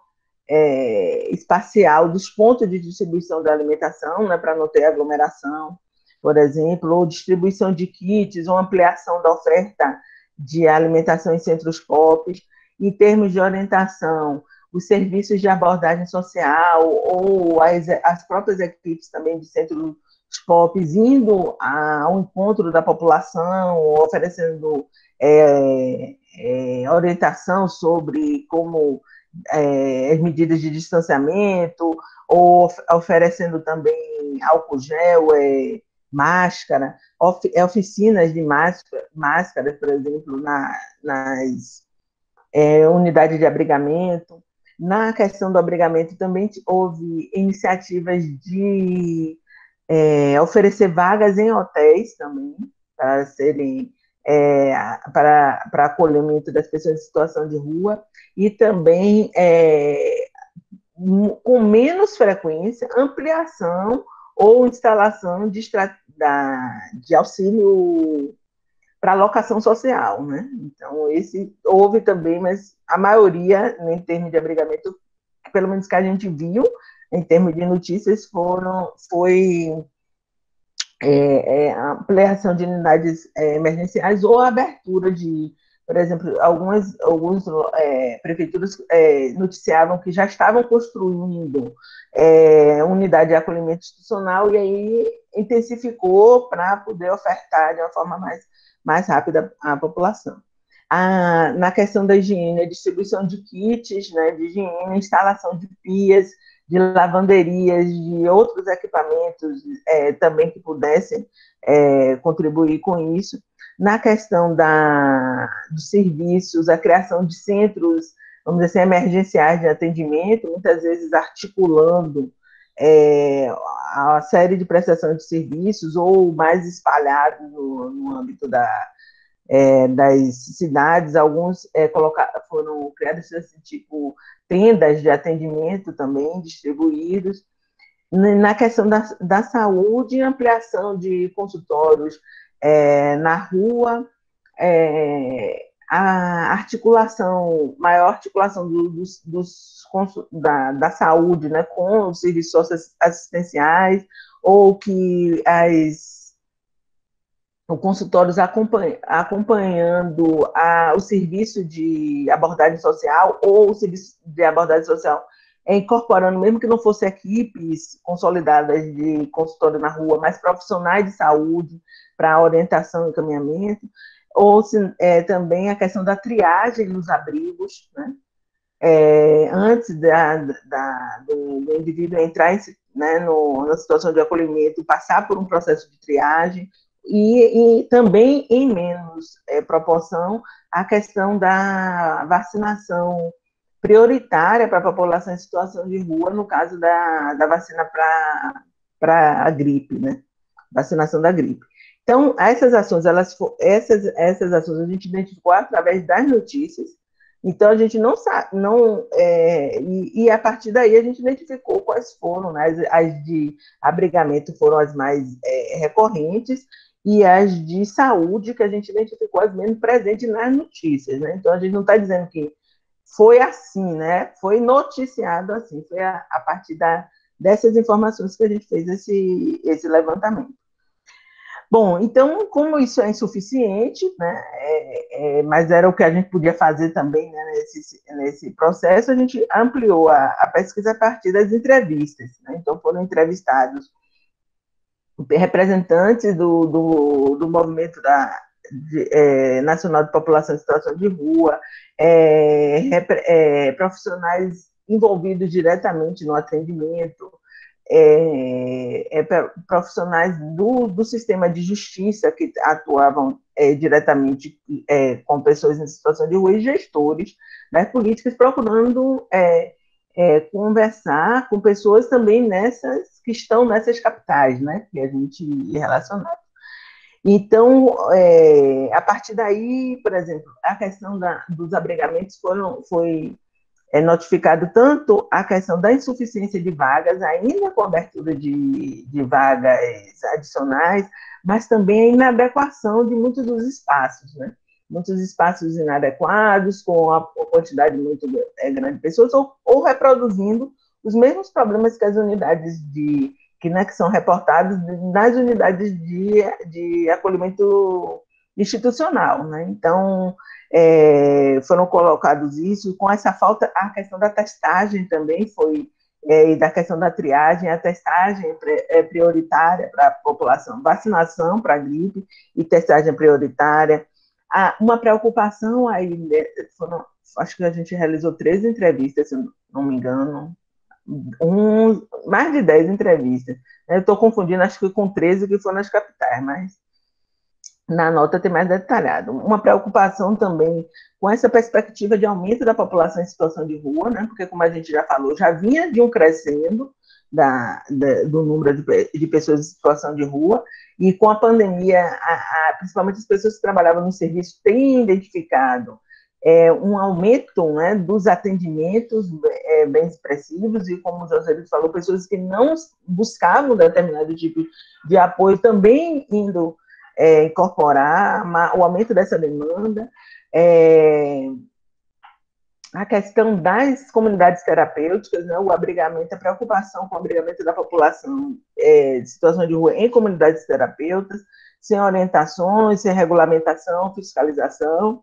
espacial dos pontos de distribuição da alimentação, né, para não ter aglomeração, por exemplo, ou distribuição de kits, ou ampliação da oferta de alimentação em centros POPs, em termos de orientação, os serviços de abordagem social, ou as próprias equipes também de centros POPs indo ao encontro da população, oferecendo orientação sobre como as medidas de distanciamento, ou oferecendo também álcool gel, máscara, oficinas de máscaras, por exemplo, nas unidades de abrigamento. Na questão do abrigamento também houve iniciativas de oferecer vagas em hotéis também, para serem para acolhimento das pessoas em situação de rua, e também com menos frequência, ampliação ou instalação de auxílio para locação social, né? Então, houve também, mas a maioria, em termos de abrigamento, pelo menos que a gente viu, em termos de notícias, foi a ampliação de unidades emergenciais ou a abertura de, por exemplo, algumas prefeituras noticiavam que já estavam construindo unidade de acolhimento institucional, e aí intensificou para poder ofertar de uma forma mais rápida à população. Na questão da higiene, a distribuição de kits, né, de higiene, instalação de pias, de lavanderias, de outros equipamentos também que pudessem contribuir com isso. Na questão dos serviços, a criação de centros, vamos dizer assim, emergenciais de atendimento, muitas vezes articulando a série de prestação de serviços, ou mais espalhados no âmbito das cidades. Alguns foram criados assim, tipo tendas de atendimento também distribuídos. Na questão da saúde, ampliação de consultórios na rua, a maior articulação da saúde, né, com os serviços assistenciais, ou que os consultórios acompanhando o serviço de abordagem social, ou o serviço de abordagem social incorporando, mesmo que não fosse equipes consolidadas de consultório na rua, mas profissionais de saúde para orientação e encaminhamento, ou também a questão da triagem nos abrigos, né? Antes do indivíduo entrar na situação de acolhimento, passar por um processo de triagem, e também, em menos proporção, a questão da vacinação prioritária para a população em situação de rua, no caso da vacina para a gripe, né? Vacinação da gripe. Então, essas ações, essas ações a gente identificou através das notícias. Então, a gente não sabe, e a partir daí a gente identificou quais foram, né, as de abrigamento foram as mais recorrentes, e as de saúde, que a gente identificou as menos presentes nas notícias, né? Então, a gente não está dizendo que foi assim, né? Foi noticiado assim, foi a partir dessas informações que a gente fez esse levantamento. Bom, então, como isso é insuficiente, né, mas era o que a gente podia fazer também, né, nesse processo, a gente ampliou a pesquisa a partir das entrevistas, né? Então, foram entrevistados representantes do movimento nacional de população em situação de rua, profissionais envolvidos diretamente no atendimento, profissionais do sistema de justiça que atuavam diretamente com pessoas em situação de rua e gestores das políticas procurando conversar com pessoas também que estão nessas capitais, né, que a gente relacionava. Então, a partir daí, por exemplo, a questão dos abrigamentos foi notificado tanto a questão da insuficiência de vagas, ainda com abertura de vagas adicionais, mas também a inadequação de muitos dos espaços, né? Muitos espaços inadequados, com a quantidade muito grande de pessoas, ou reproduzindo os mesmos problemas que as unidades que são reportados nas unidades de acolhimento institucional, né? Então, foram colocados isso, com essa falta, a questão da testagem também foi, e da questão da triagem, a testagem é prioritária para a população, vacinação para a gripe e testagem prioritária. Uma preocupação aí, acho que a gente realizou 13 entrevistas, se não me engano, mais de 10 entrevistas. Eu estou confundindo, acho que com 13 que foram nas capitais, mas na nota tem mais detalhado. Uma preocupação também com essa perspectiva de aumento da população em situação de rua, né? Porque, como a gente já falou, já vinha de um crescendo do número de pessoas em situação de rua, e com a pandemia, principalmente as pessoas que trabalhavam no serviço têm identificado um aumento, né, dos atendimentos bem expressivos, e como o José falou, pessoas que não buscavam determinado tipo de apoio também indo incorporar o aumento dessa demanda, a questão das comunidades terapêuticas, né, o abrigamento, a preocupação com o abrigamento da população de situação de rua em comunidades terapeutas, sem orientações, sem regulamentação, fiscalização,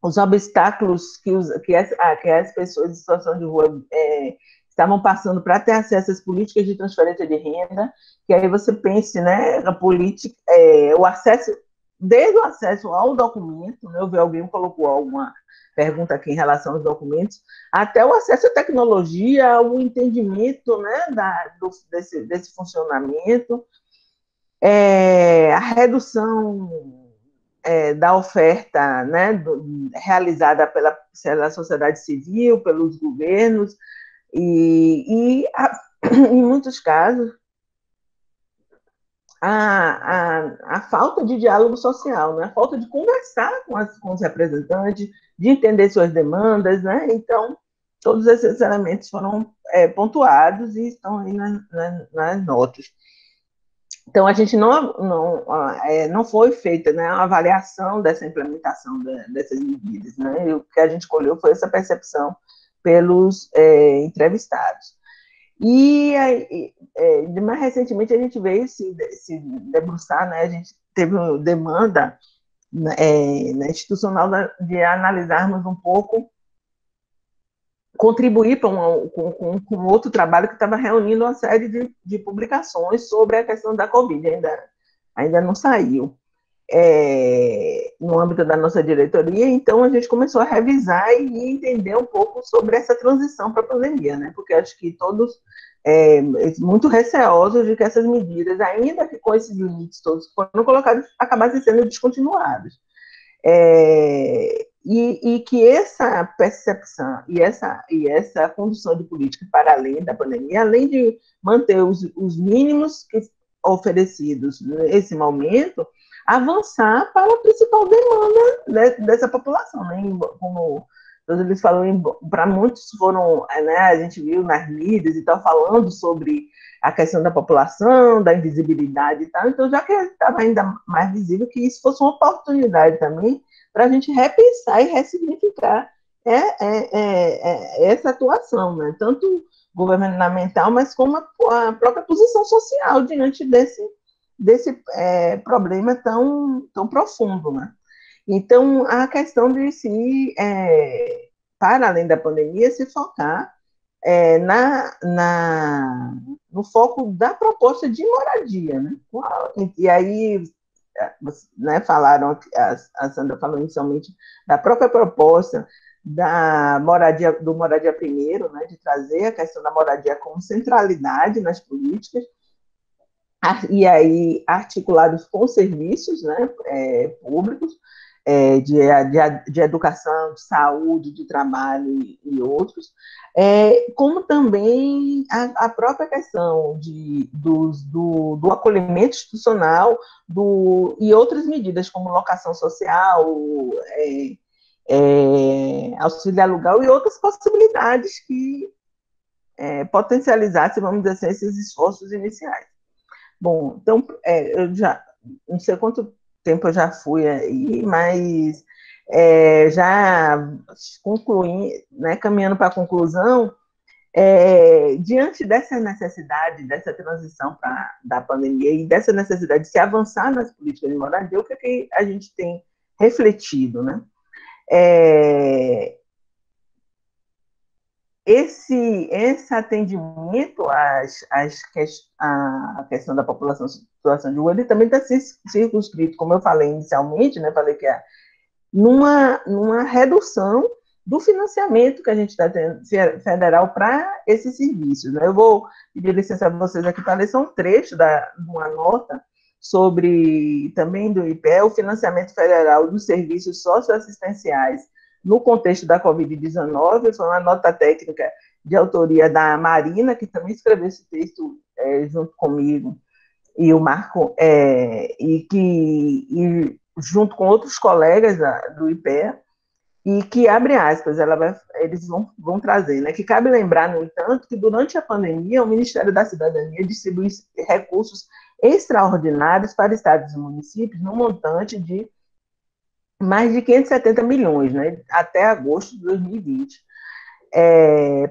os obstáculos que as pessoas em situação de rua estavam passando para ter acesso às políticas de transferência de renda, que aí você pense, né, a política, o acesso, desde o acesso ao documento, né, eu vi alguém colocou alguma pergunta aqui em relação aos documentos, até o acesso à tecnologia, o entendimento, né, desse funcionamento, a redução da oferta, né, realizada pela sociedade civil, pelos governos, e em muitos casos, a falta de diálogo social, né, a falta de conversar com os representantes, de entender suas demandas, né? Então, todos esses elementos foram pontuados e estão aí nas notas. Então, a gente não foi feita, né, uma avaliação dessa implementação dessas medidas, né? E o que a gente colheu foi essa percepção pelos entrevistados. E mais recentemente a gente veio se debruçar, né? A gente teve uma demanda institucional de analisarmos um pouco, contribuir com outro trabalho que estava reunindo uma série de publicações sobre a questão da Covid, ainda não saiu, no âmbito da nossa diretoria. Então a gente começou a revisar e entender um pouco sobre essa transição para a pandemia, né? Porque acho que todos muito receosos de que essas medidas, ainda que com esses limites todos que foram colocados, acabassem sendo descontinuados. E que essa percepção e essa condução de política para além da pandemia, além de manter os mínimos oferecidos nesse momento, avançar para a principal demanda dessa população, né? Como eles falaram, para muitos foram, né, a gente viu nas mídias e tal, falando sobre a questão da população, da invisibilidade e tal, então já que estava ainda mais visível, que isso fosse uma oportunidade também para a gente repensar e ressignificar essa atuação, né? Tanto governamental, mas como a própria posição social diante desse problema tão profundo, né? Então, a questão de se, para além da pandemia, se focar no foco da proposta de moradia, né? E aí, né, falaram, a Sandra falou inicialmente da própria proposta do Moradia Primeiro, né, de trazer a questão da moradia como centralidade nas políticas, e aí articulados com serviços, né, públicos, de educação, de saúde, de trabalho e outros, como também a própria questão do acolhimento institucional e outras medidas, como locação social, auxílio aluguel e outras possibilidades que potencializassem, vamos dizer assim, esses esforços iniciais. Bom, então, eu já não sei quanto tempo eu já fui aí, mas já concluí, né, caminhando para a conclusão, diante dessa necessidade, dessa transição da pandemia e dessa necessidade de se avançar nas políticas de moradia, o que a gente tem refletido, né? Esse atendimento à questão da população em situação de rua, ele também está circunscrito, como eu falei inicialmente, né, falei que numa redução do financiamento que a gente está tendo federal para esses serviços, né? Eu vou pedir licença a vocês aqui para ler só um trecho de uma nota sobre, também do IPE, o financiamento federal dos serviços socioassistenciais no contexto da Covid-19, foi uma nota técnica de autoria da Marina, que também escreveu esse texto junto comigo, e o Marco, junto com outros colegas do IPEA, e que, abre aspas, eles vão trazer, né, que cabe lembrar, no entanto, que durante a pandemia, o Ministério da Cidadania distribuiu recursos extraordinários para estados e municípios no montante de mais de 570 milhões, né, até agosto de 2020,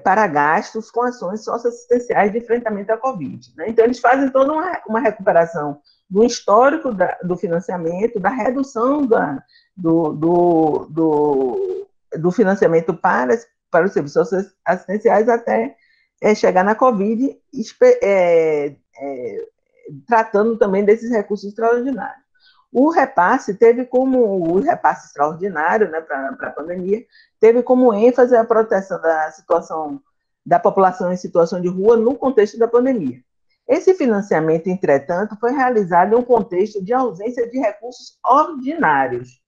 para gastos com ações socioassistenciais de enfrentamento à Covid, né? Então, eles fazem toda uma recuperação do histórico do financiamento, da redução do financiamento para os serviços assistenciais até chegar na Covid, tratando também desses recursos extraordinários. O repasse extraordinário, né, para a pandemia, teve como ênfase a proteção da população em situação de rua no contexto da pandemia. Esse financiamento, entretanto, foi realizado em um contexto de ausência de recursos ordinários,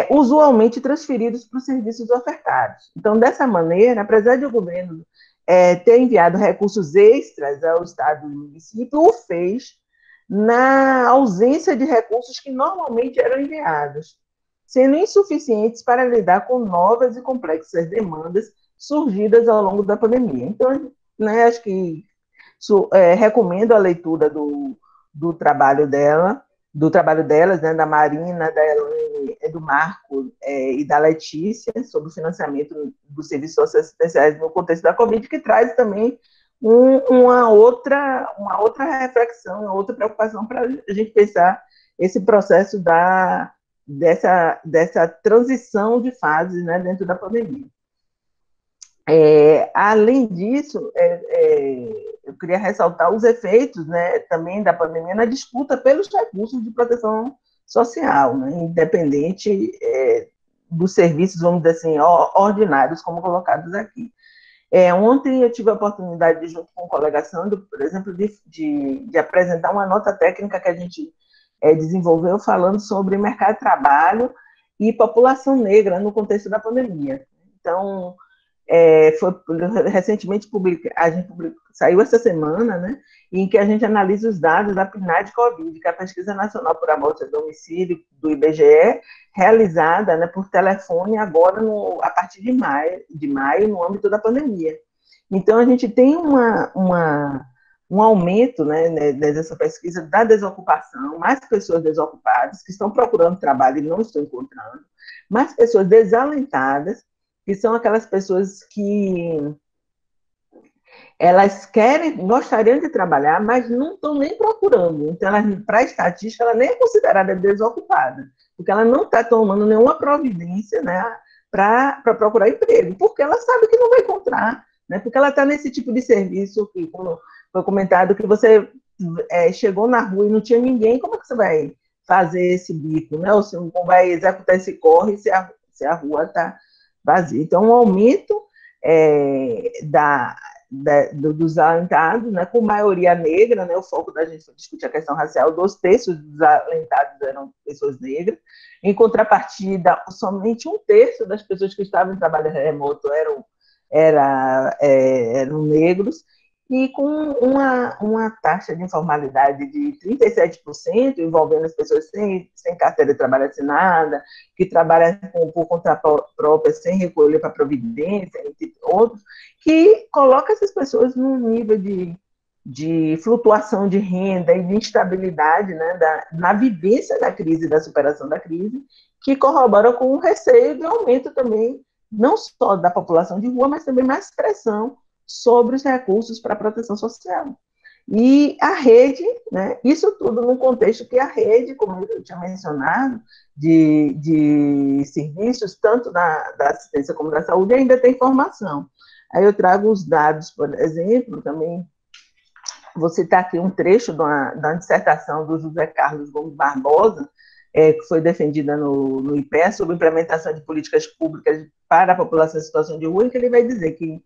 usualmente transferidos para os serviços ofertados. Então, dessa maneira, apesar de o governo ter enviado recursos extras ao Estado e ao município, o fez na ausência de recursos que normalmente eram enviados, sendo insuficientes para lidar com novas e complexas demandas surgidas ao longo da pandemia. Então, né, acho que recomendo a leitura do trabalho delas, né, da Marina, da Elaine, do Marco e da Letícia, sobre o financiamento dos serviços socioassistenciais no contexto da Covid, que traz também uma outra reflexão, uma outra preocupação para a gente pensar esse processo dessa transição de fases, né, dentro da pandemia. Além disso, eu queria ressaltar os efeitos, né, também da pandemia na disputa pelos recursos de proteção social, né, independente dos serviços, vamos dizer assim, ordinários, como colocados aqui. Ontem eu tive a oportunidade, junto com o colega Sandro, por exemplo, de apresentar uma nota técnica que a gente desenvolveu falando sobre mercado de trabalho e população negra no contexto da pandemia. Então, foi recentemente saiu essa semana, né, em que a gente analisa os dados da PNAD Covid, que é a Pesquisa Nacional por Amostra de Domicílio do IBGE, realizada, né, por telefone agora a partir de maio, no âmbito da pandemia. Então, a gente tem um aumento, né, dessa pesquisa da desocupação, mais pessoas desocupadas que estão procurando trabalho e não estão encontrando, mais pessoas desalentadas, que são aquelas pessoas que elas gostariam de trabalhar, mas não estão nem procurando. Então, para a estatística, ela nem é considerada desocupada, porque ela não está tomando nenhuma providência, né, para procurar emprego, porque ela sabe que não vai encontrar, né, porque ela está nesse tipo de serviço que, como foi comentado, que você chegou na rua e não tinha ninguém, como é que você vai fazer esse bico, né? Ou você vai executar esse corre se a rua está vazia. Então, um aumento dos alentados, né, com maioria negra, né, o foco da gente foi discutir a questão racial, 2/3 dos alentados eram pessoas negras, em contrapartida, somente 1/3 das pessoas que estavam em trabalho remoto eram negros, e com uma taxa de informalidade de 37%, envolvendo as pessoas sem carteira de trabalho assinada, que trabalham por conta própria, sem recolher para a Providência, entre outros, que coloca essas pessoas num nível de flutuação de renda e de instabilidade, né, na vivência da crise, da superação da crise, que corrobora com o receio de aumento também, não só da população de rua, mas também mais pressão sobre os recursos para a proteção social. E a rede, né, isso tudo num contexto que a rede, como eu tinha mencionado, de serviços, tanto da assistência como da saúde, ainda tem formação. Aí eu trago os dados, por exemplo, também vou citar aqui um trecho da dissertação do José Carlos Gomes Barbosa, que foi defendida no IPE, sobre implementação de políticas públicas para a população em situação de rua, em que ele vai dizer que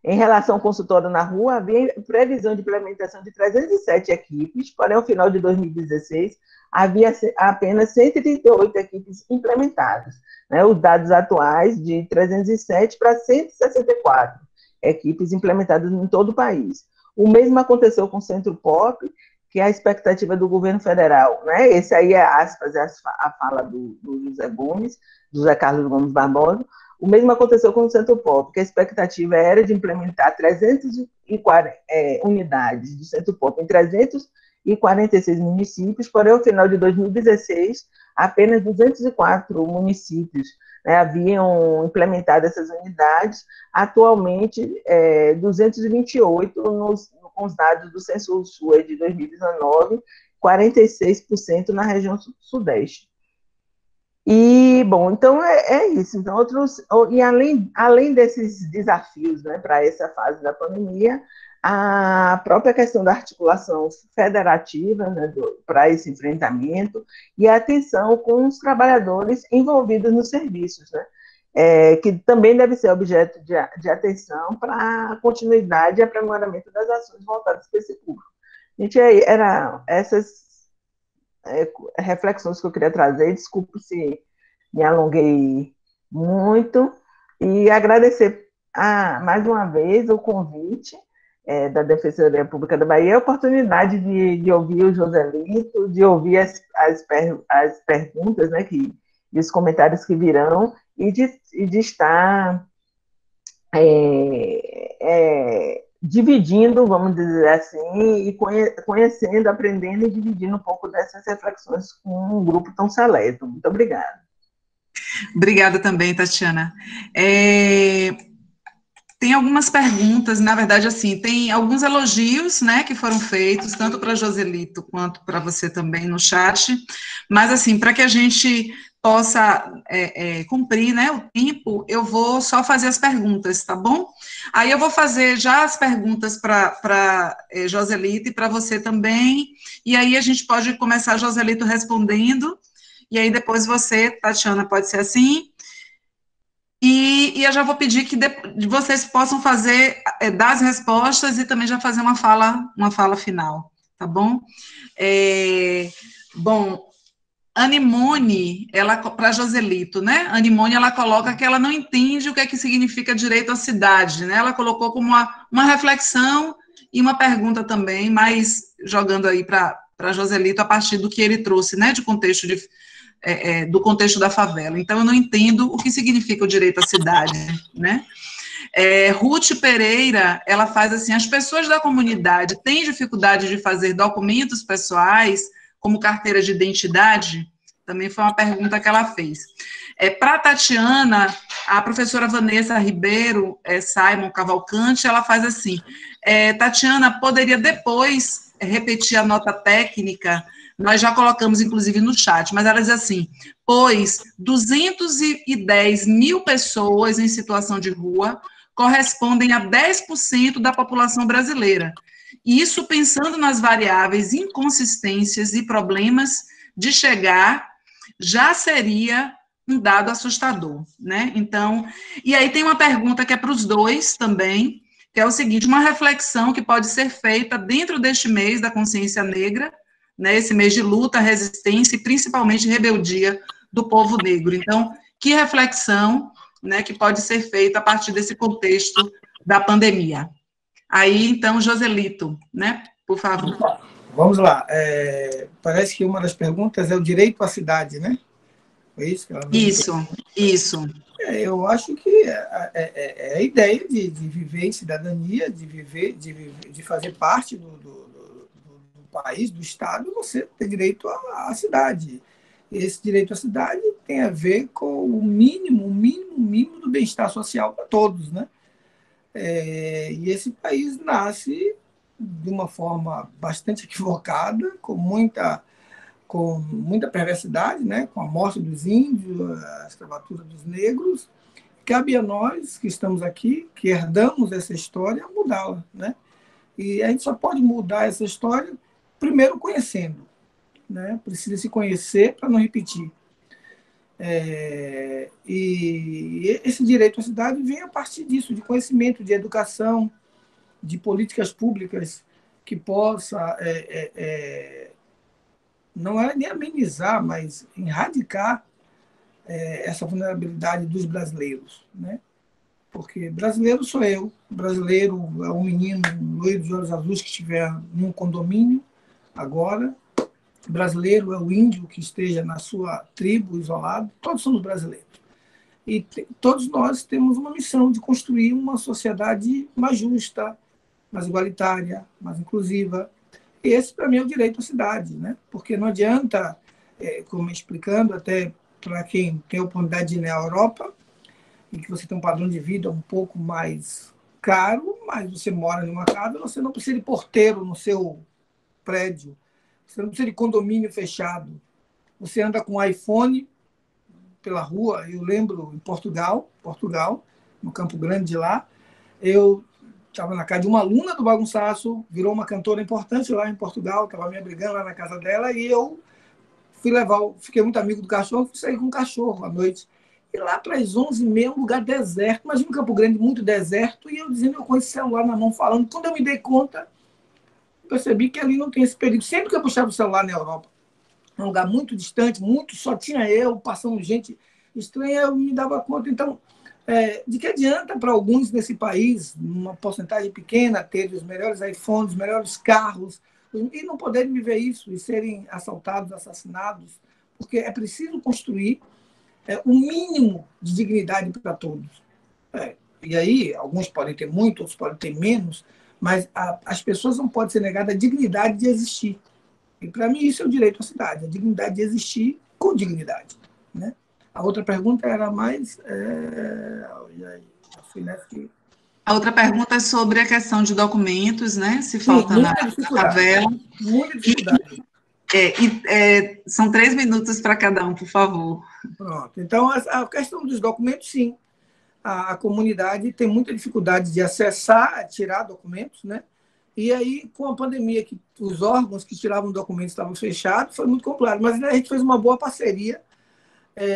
em relação ao consultório na rua, havia previsão de implementação de 307 equipes, porém, ao final de 2016, havia apenas 138 equipes implementadas. Né? Os dados atuais, de 307 para 164 equipes implementadas em todo o país. O mesmo aconteceu com o Centro Pop, que é a expectativa do governo federal. Né? Esse aí é aspas, a fala do José Carlos Gomes Barbosa. O mesmo aconteceu com o Centro Pop, que a expectativa era de implementar 340 unidades do Centro Pop em 346 municípios, porém, ao final de 2016, apenas 204 municípios, né, haviam implementado essas unidades. Atualmente, 228 com os dados do Census-Sul de 2019, 46% na região sudeste. E, bom, então é isso. Então, e além desses desafios, né, para essa fase da pandemia, a própria questão da articulação federativa, né, para esse enfrentamento, e a atenção com os trabalhadores envolvidos nos serviços, né, que também deve ser objeto de atenção para a continuidade e aprimoramento das ações voltadas para esse público. Gente, era essas reflexões que eu queria trazer, desculpe se me alonguei muito, e agradecer mais uma vez o convite da Defensoria Pública da Bahia, a oportunidade de ouvir o Joselito, de ouvir as perguntas, né, e os comentários que virão, e de estar dividindo, vamos dizer assim, e conhecendo, aprendendo e dividindo um pouco dessas reflexões com um grupo tão seleto. Muito obrigada. Obrigada também, Tatiana. Tem algumas perguntas, na verdade, assim, tem alguns elogios, né, que foram feitos, tanto para Joselito quanto para você também no chat, mas, assim, para que a gente possa cumprir, né, o tempo, eu vou só fazer as perguntas, tá bom? Aí eu vou fazer já as perguntas para Joselito e para você também, e aí a gente pode começar, Joselito, respondendo, e aí depois você, Tatiana, pode ser assim. E eu já vou pedir que vocês possam dar as respostas e também já fazer uma fala final, tá bom? Bom, Animone, para Joselito, né? Animone, ela coloca que ela não entende o que é que significa direito à cidade, né? Ela colocou como uma reflexão e uma pergunta também, mas jogando aí para Joselito a partir do que ele trouxe, né? De contexto do contexto da favela. Então, eu não entendo o que significa o direito à cidade, né? Ruth Pereira, ela faz assim, as pessoas da comunidade têm dificuldade de fazer documentos pessoais, como carteira de identidade? Também foi uma pergunta que ela fez. Para Tatiana, a professora Vanessa Ribeiro, Simon Cavalcante, ela faz assim, Tatiana, poderia depois repetir a nota técnica? Nós já colocamos, inclusive, no chat, mas ela diz assim, pois 210 mil pessoas em situação de rua correspondem a 10% da população brasileira. Isso pensando nas variáveis inconsistências e problemas de chegar, já seria um dado assustador, né? Então, e aí tem uma pergunta que é para os dois também, que é o seguinte, uma reflexão que pode ser feita dentro deste mês da consciência negra, né, esse mês de luta, resistência e principalmente rebeldia do povo negro. Então, que reflexão, né, que pode ser feita a partir desse contexto da pandemia? Aí, então, Joselito, né, por favor. Vamos lá. Parece que uma das perguntas é o direito à cidade, né? É isso que ela Isso. Eu acho que é a ideia de viver em cidadania, de fazer parte do país, do Estado, você ter direito à cidade. Esse direito à cidade tem a ver com o mínimo do bem-estar social para todos, né? E esse país nasce de uma forma bastante equivocada, com muita perversidade, né? Com a morte dos índios, a escravatura dos negros. Cabe a nós que estamos aqui, que herdamos essa história, mudá-la, né? E a gente só pode mudar essa história primeiro conhecendo, né? Precisa se conhecer para não repetir. E esse direito à cidade vem a partir disso, de conhecimento, de educação, de políticas públicas que possa, não é nem amenizar, mas erradicar essa vulnerabilidade dos brasileiros, né? Porque brasileiro sou eu, brasileiro é um menino loiro de olhos azuis que estiver num condomínio agora, brasileiro é o índio que esteja na sua tribo isolado, todos somos brasileiros. E todos nós temos uma missão de construir uma sociedade mais justa, mais igualitária, mais inclusiva. E esse, para mim, é o direito à cidade, né? Porque não adianta, como explicando até para quem tem a oportunidade de ir na Europa, e que você tem um padrão de vida um pouco mais caro, mas você mora numa casa, você não precisa de porteiro no seu prédio, você não precisa de condomínio fechado, você anda com iPhone pela rua. Eu lembro em Portugal, no Campo Grande de lá, eu estava na casa de uma aluna do Bagunçaço, virou uma cantora importante lá em Portugal, estava me abrigando lá na casa dela, e eu fiquei muito amigo do cachorro, fui sair com o cachorro à noite. E lá para as 11h30, um lugar deserto, imagina um Campo Grande muito deserto, e eu dizendo, eu com esse celular na mão falando. Quando eu me dei conta, percebi que ali não tem esse perigo. Sempre que eu puxava o celular na Europa, um lugar muito distante, só tinha eu, passando gente estranha, eu me dava conta. Então, de que adianta para alguns nesse país, uma porcentagem pequena, ter os melhores iPhones, os melhores carros, e não poderem viver isso, e serem assaltados, assassinados, porque é preciso construir um mínimo de dignidade para todos. E aí, alguns podem ter muito, outros podem ter menos, mas as pessoas não podem ser negadas a dignidade de existir. E, para mim, isso é o direito à cidade, a dignidade de existir com dignidade, né? A outra pergunta era mais... A outra pergunta é sobre a questão de documentos, né? Se falta na favela. Muita dificuldade. São 3 minutos para cada um, por favor. Pronto. Então, a questão dos documentos, sim. A comunidade tem muita dificuldade de acessar, tirar documentos, né? E aí, com a pandemia, que os órgãos que tiravam documentos estavam fechados, foi muito complicado. Mas a gente fez uma boa parceria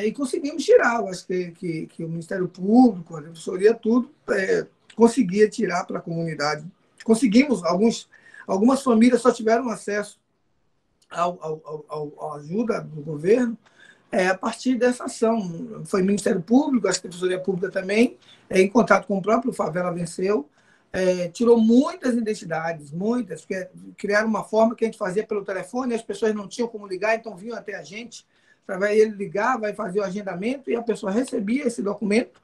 e conseguimos tirar. Eu acho que o Ministério Público, a Defensoria, tudo, conseguia tirar para a comunidade. Conseguimos, algumas famílias só tiveram acesso à ajuda do governo a partir dessa ação. Foi o Ministério Público, a Defensoria Pública também, em contato com o próprio Favela Venceu, tirou muitas identidades, muitas, porque criaram uma forma que a gente fazia pelo telefone, as pessoas não tinham como ligar, então vinham até a gente, ele ligava e fazia o agendamento, e a pessoa recebia esse documento,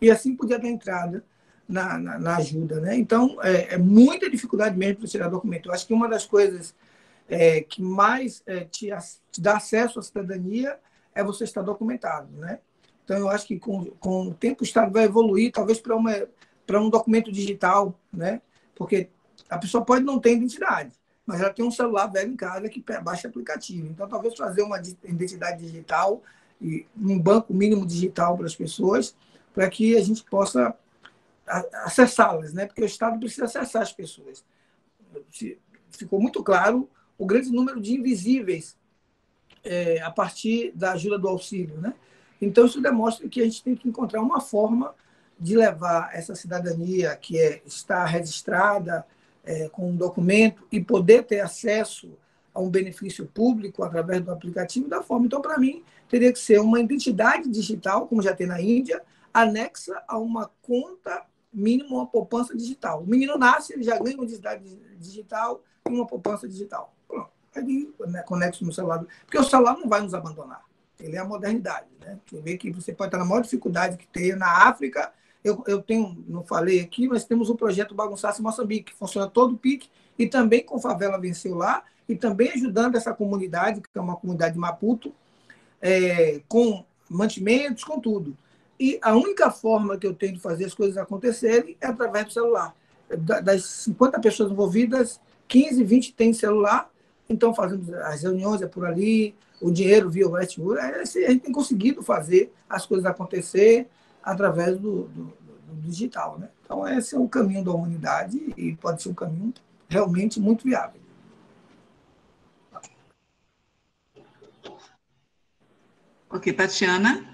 e assim podia dar entrada na ajuda. Né? Então, muita dificuldade mesmo para tirar documento. Eu acho que uma das coisas que mais te dá acesso à cidadania é você estar documentado. Né? Então, eu acho que com o tempo o Estado vai evoluir, talvez para um documento digital, né? Porque a pessoa pode não ter identidade, mas ela tem um celular velho em casa que baixa aplicativo. Então, talvez fazer uma identidade digital e um banco mínimo digital para as pessoas, para que a gente possa acessá-las, né? Porque o Estado precisa acessar as pessoas. Ficou muito claro o grande número de invisíveis a partir da ajuda do auxílio, né? Então, isso demonstra que a gente tem que encontrar uma forma de levar essa cidadania que está registrada com um documento e poder ter acesso a um benefício público através do aplicativo da forma. Então, para mim, teria que ser uma identidade digital, como já tem na Índia, anexa a uma conta mínima, uma poupança digital. O menino nasce, ele já ganha uma identidade digital e uma poupança digital. Pronto. Aí, né, conexo no celular. Porque o celular não vai nos abandonar. Ele é a modernidade. Né? Você vê que você pode estar na maior dificuldade que tem na África. Eu tenho, não falei aqui, mas temos um projeto Bagunçar-se Moçambique, que funciona todo o PIC, e também com Favela Venceu lá, e também ajudando essa comunidade, que é uma comunidade de Maputo, com mantimentos, com tudo. E a única forma que eu tenho de fazer as coisas acontecerem é através do celular. Das 50 pessoas envolvidas, 15, 20 têm celular, então fazendo as reuniões por ali, o dinheiro via o Westwood, a gente tem conseguido fazer as coisas acontecer através do digital. Né? Então, esse é o caminho da humanidade e pode ser um caminho realmente muito viável. Ok, Tatiana?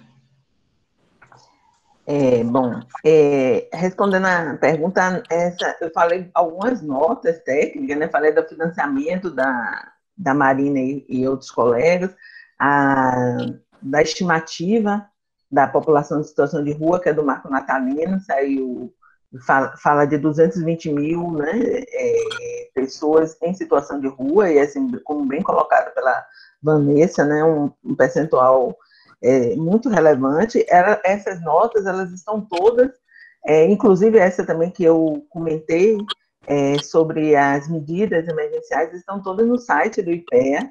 Respondendo a pergunta, eu falei algumas notas técnicas, né? Falei do financiamento da Marina e outros colegas, da estimativa da população de situação de rua, que é do Marco Natalino, saiu, fala de 220 mil, né, pessoas em situação de rua, e assim, como bem colocado pela Vanessa, né, um percentual muito relevante. Essas notas, elas estão todas, inclusive essa também que eu comentei, sobre as medidas emergenciais, estão todas no site do IPEA,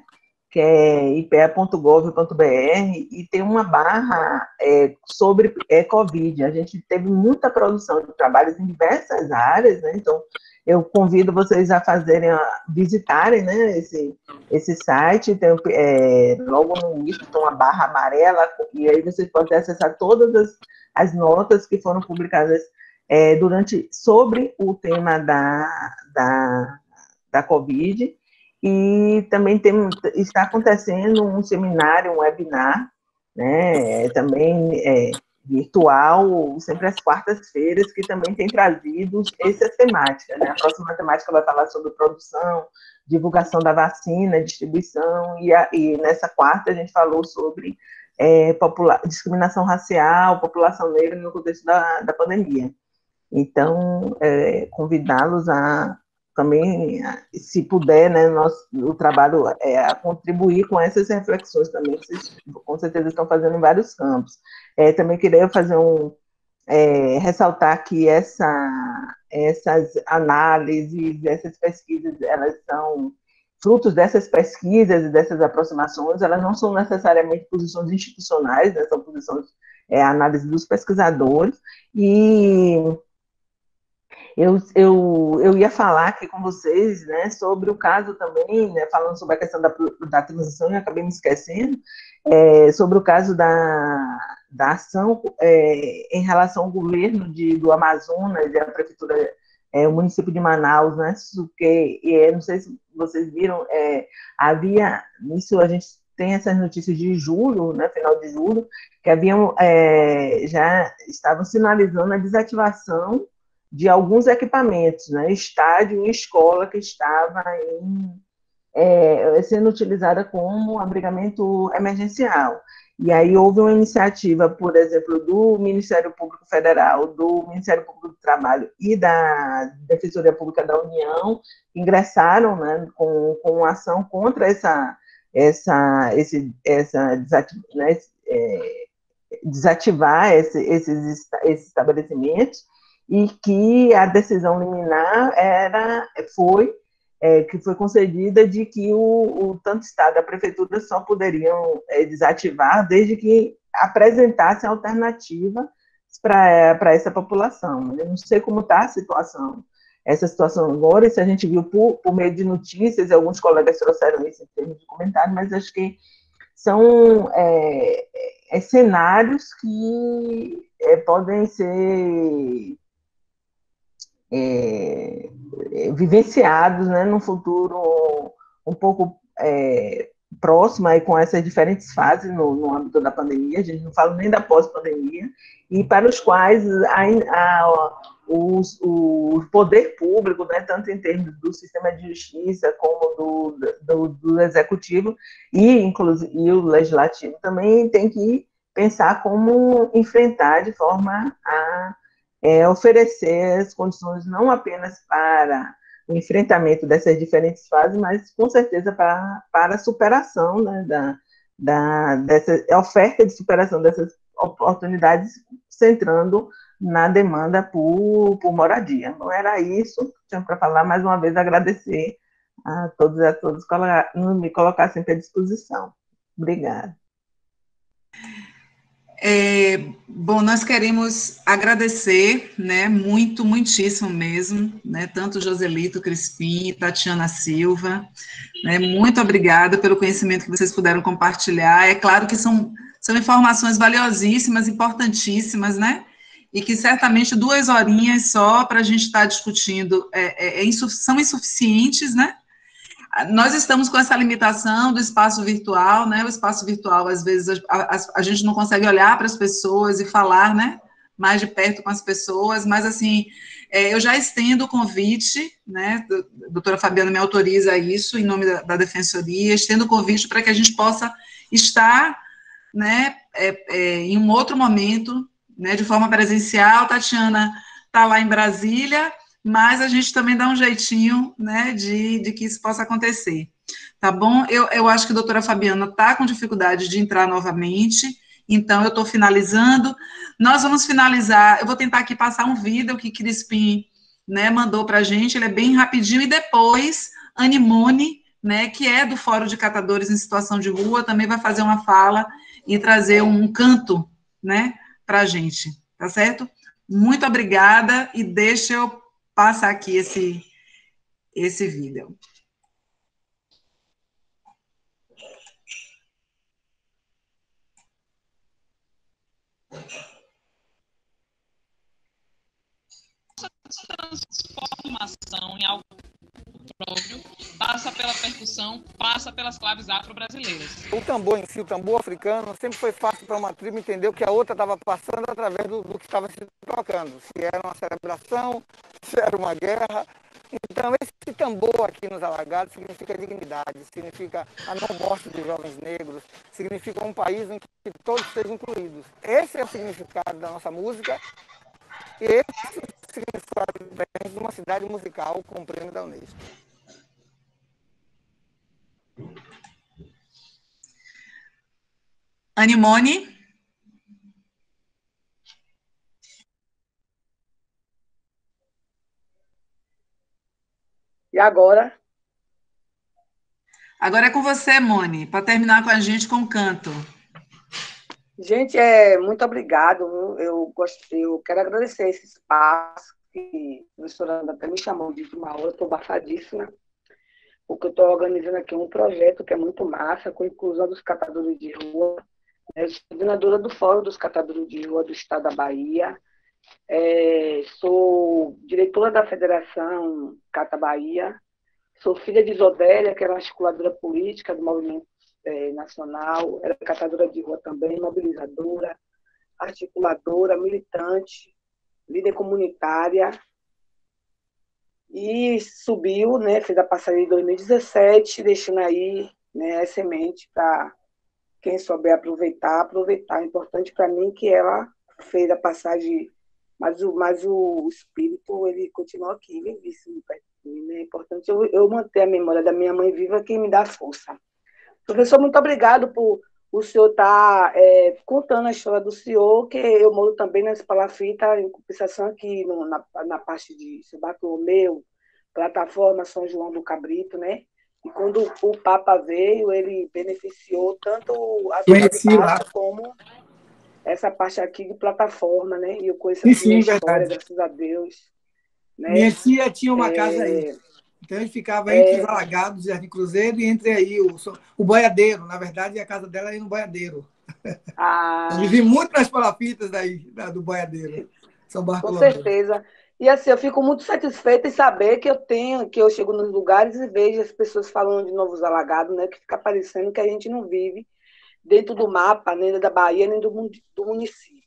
que é ipea.gov.br, e tem uma barra sobre Covid. A gente teve muita produção de trabalhos em diversas áreas, né? Então, eu convido vocês a visitarem, né, esse site. Tem, logo no início tem uma barra amarela, e aí vocês podem acessar todas as notas que foram publicadas sobre o tema da Covid. E também está acontecendo um seminário, um webinar, né, também virtual, sempre às quartas-feiras, que também tem trazido essas temáticas. Né? A próxima temática vai falar sobre produção, divulgação da vacina, distribuição, e nessa quarta a gente falou sobre discriminação racial, população negra no contexto da pandemia. Então, convidá-los a também, se puder, né, o trabalho a contribuir com essas reflexões também, que vocês com certeza estão fazendo em vários campos. Também queria fazer ressaltar que essas análises, essas pesquisas, elas são frutos dessas pesquisas e dessas aproximações, elas não são necessariamente posições institucionais, né, são posições, análise dos pesquisadores, e eu ia falar aqui com vocês, né, sobre o caso também, né, falando sobre a questão da transição, e acabei me esquecendo, sobre o caso da ação em relação ao governo do Amazonas e a prefeitura, o município de Manaus, né, que não sei se vocês viram, isso a gente tem essas notícias de julho, né, final de julho, que já estavam sinalizando a desativação de alguns equipamentos, né, estádio e escola que estava sendo utilizada como abrigamento emergencial. E aí houve uma iniciativa, por exemplo, do Ministério Público Federal, do Ministério Público do Trabalho e da Defensoria Pública da União, ingressaram, né, com uma ação contra desativar esses estabelecimentos, e que a decisão liminar que foi concedida de que tanto o Estado e a Prefeitura só poderiam desativar desde que apresentassem alternativa para essa população. Eu não sei como está essa situação agora, isso a gente viu por meio de notícias, e alguns colegas trouxeram isso em termos de comentário, mas acho que são cenários que podem ser vivenciados, né, num futuro um pouco próximo, aí, com essas diferentes fases no âmbito da pandemia, a gente não fala nem da pós-pandemia, e para os quais o poder público, né, tanto em termos do sistema de justiça como do executivo e o legislativo também tem que pensar como enfrentar de forma a oferecer as condições não apenas para o enfrentamento dessas diferentes fases, mas com certeza para a superação, né, dessa oferta de superação dessas oportunidades, centrando na demanda por moradia. Não era isso que tinha para falar. Mais uma vez, agradecer a todos e a todas me colocar sempre à disposição. Obrigada. Bom, nós queremos agradecer, né, muitíssimo mesmo, né, tanto Joselito Crispim, Tatiana Silva, né, muito obrigada pelo conhecimento que vocês puderam compartilhar. É claro que são informações valiosíssimas, importantíssimas, né, e que certamente 2 horinhas só para a gente estar discutindo são insuficientes, né. Nós estamos com essa limitação do espaço virtual, né? O espaço virtual, às vezes, a gente não consegue olhar para as pessoas e falar, né, mais de perto com as pessoas, mas, assim, eu já estendo o convite, né, a doutora Fabiana me autoriza isso, em nome da Defensoria, estendo o convite para que a gente possa estar, né, em um outro momento, né, de forma presencial. Tatiana está lá em Brasília, mas a gente também dá um jeitinho, né, de que isso possa acontecer, tá bom? Eu acho que a doutora Fabiana está com dificuldade de entrar novamente, então eu estou finalizando. Nós vamos finalizar, eu vou tentar aqui passar um vídeo que Crispim, né, mandou para a gente, ele é bem rapidinho, e depois Animone, né, que é do Fórum de Catadores em Situação de Rua, também vai fazer uma fala e trazer um canto, né, para a gente, tá certo? Muito obrigada, e deixa eu passar aqui esse vídeo. Transformação em algo próprio passa pela percussão, passa pelas claves afro-brasileiras. O tambor em si, o tambor africano, sempre foi fácil para uma tribo entender o que a outra estava passando através do que estava se tocando. Se era uma celebração, se era uma guerra. Então, esse tambor aqui nos Alagados significa dignidade, significa a não morte de jovens negros, significa um país em que todos sejam incluídos. Esse é o significado da nossa música, e esse é o significado de uma cidade musical com o prêmio da Unesco. Animone. E agora? Agora é com você, Moni, para terminar com a gente com o canto. Gente, muito obrigado. Eu quero agradecer esse espaço que a professora Ana até me chamou de uma hora, estou bafadíssima, porque eu estou organizando aqui um projeto que é muito massa, com a inclusão dos catadores de rua. Eu sou coordenadora do Fórum dos Catadores de Rua do Estado da Bahia. Sou diretora da Federação Cata Bahia. Sou filha de Isodélia, que era articuladora política do movimento nacional. Era catadora de rua também, mobilizadora, articuladora, militante, líder comunitária. e subiu, né, fez a passagem em 2017, deixando aí, né, a semente para quem souber aproveitar. É importante para mim que ela fez a passagem, mas o espírito, ele continua aqui, vivíssimo perto de mim, né? É importante eu manter a memória da minha mãe viva, que me dá força. Professor, muito obrigado por o senhor estar contando a história do senhor, que eu moro também na Palafita, em compensação aqui na parte de São Bartolomeu, plataforma São João do Cabrito, né? E quando o Papa veio, ele beneficiou tanto a Vila de Conheci lá. Páscoa como essa parte aqui de plataforma, né? E eu conheço Sim, assim a sim, história, verdade. graças a Deus, né? Minha tia tinha uma casa aí. Então, a gente ficava entre os Alagados, Jardim Cruzeiro, e entre aí o Boiadeiro. Na verdade, a casa dela era no Boiadeiro. Eu vivi muito nas palafitas do Boiadeiro, São Com Bartolomeu. certeza. E assim, eu fico muito satisfeita em saber que eu chego nos lugares e vejo as pessoas falando de Novos Alagados, né? Que fica parecendo que a gente não vive dentro do mapa, nem da Bahia, nem do município.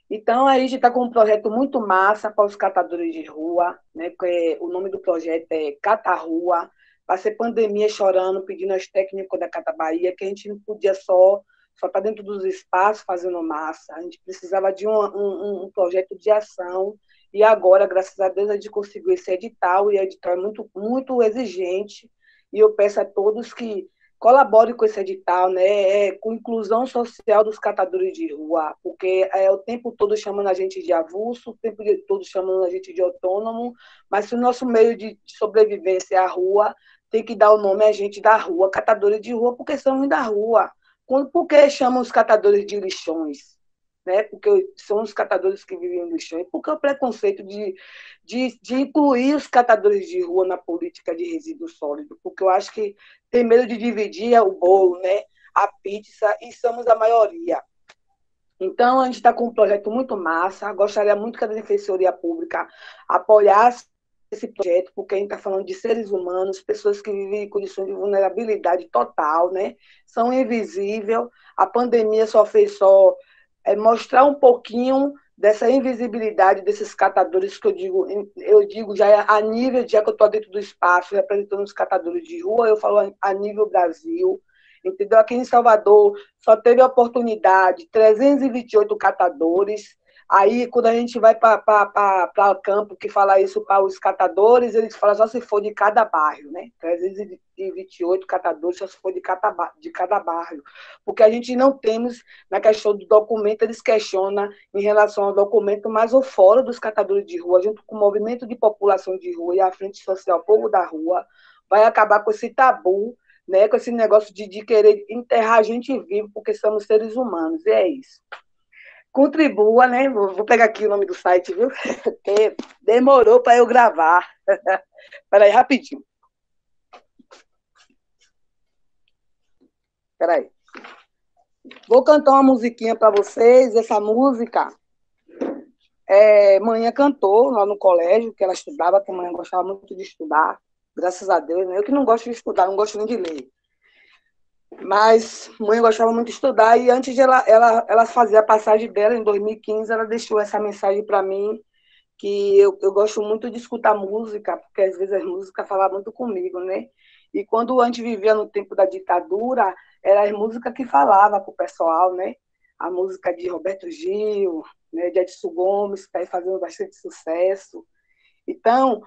Então, a gente está com um projeto muito massa para os catadores de rua, né? O nome do projeto é Cata Rua. Vai ser pandemia chorando, pedindo aos técnicos da Cata Bahia, que a gente não podia só estar dentro dos espaços fazendo massa. A gente precisava de um projeto de ação. E agora, graças a Deus, a gente conseguiu esse edital, e o edital é muito, muito exigente. E eu peço a todos que colabore com esse edital, né, com inclusão social dos catadores de rua, porque o tempo todo chamando a gente de avulso, o tempo todo chamando a gente de autônomo, mas se o nosso meio de sobrevivência é a rua, tem que dar o nome a gente da rua, catadores de rua, porque somos da rua. Por que chamam os catadores de lixões? Né? Porque são os catadores que vivem em lixões. Por que o preconceito de incluir os catadores de rua na política de resíduo sólido? Porque eu acho que tem medo de dividir o bolo, né? A pizza, e somos a maioria. Então, a gente está com um projeto muito massa. Gostaria muito que a Defensoria Pública apoiasse esse projeto, porque a gente está falando de seres humanos, pessoas que vivem em condições de vulnerabilidade total, né? São invisíveis. A pandemia só fez mostrar um pouquinho dessa invisibilidade desses catadores, que eu digo já a nível, já que eu estou dentro do espaço representando os catadores de rua, eu falo a nível Brasil, entendeu? Aqui em Salvador só teve a oportunidade 328 catadores. Aí, quando a gente vai para campo, que fala isso para os catadores, eles falam só se for de cada bairro, né? 328 catadores só se for de cada bairro. Porque a gente não temos, na questão do documento, eles questionam em relação ao documento, mas o Fórum dos Catadores de Rua, junto com o Movimento de População de Rua e a Frente Social Povo da Rua, vai acabar com esse tabu, né? Com esse negócio de querer enterrar a gente vivo, porque somos seres humanos, e é isso. Contribua, né? Vou pegar aqui o nome do site, viu? Porque demorou para eu gravar. Espera aí, rapidinho. Espera aí. Vou cantar uma musiquinha para vocês. Essa música, Manhã cantou lá no colégio, que ela estudava, que a mãe gostava muito de estudar. Graças a Deus, né? Eu que não gosto de estudar, não gosto nem de ler. Mas mãe gostava muito de estudar, e antes de ela fazer a passagem dela, em 2015, ela deixou essa mensagem para mim, que eu gosto muito de escutar música, porque às vezes a música fala muito comigo, né? E quando a gente vivia no tempo da ditadura, era as músicas que falava com o pessoal, né? A música de Roberto Gil, né? De Edson Gomes, que está aí fazendo bastante sucesso. Então,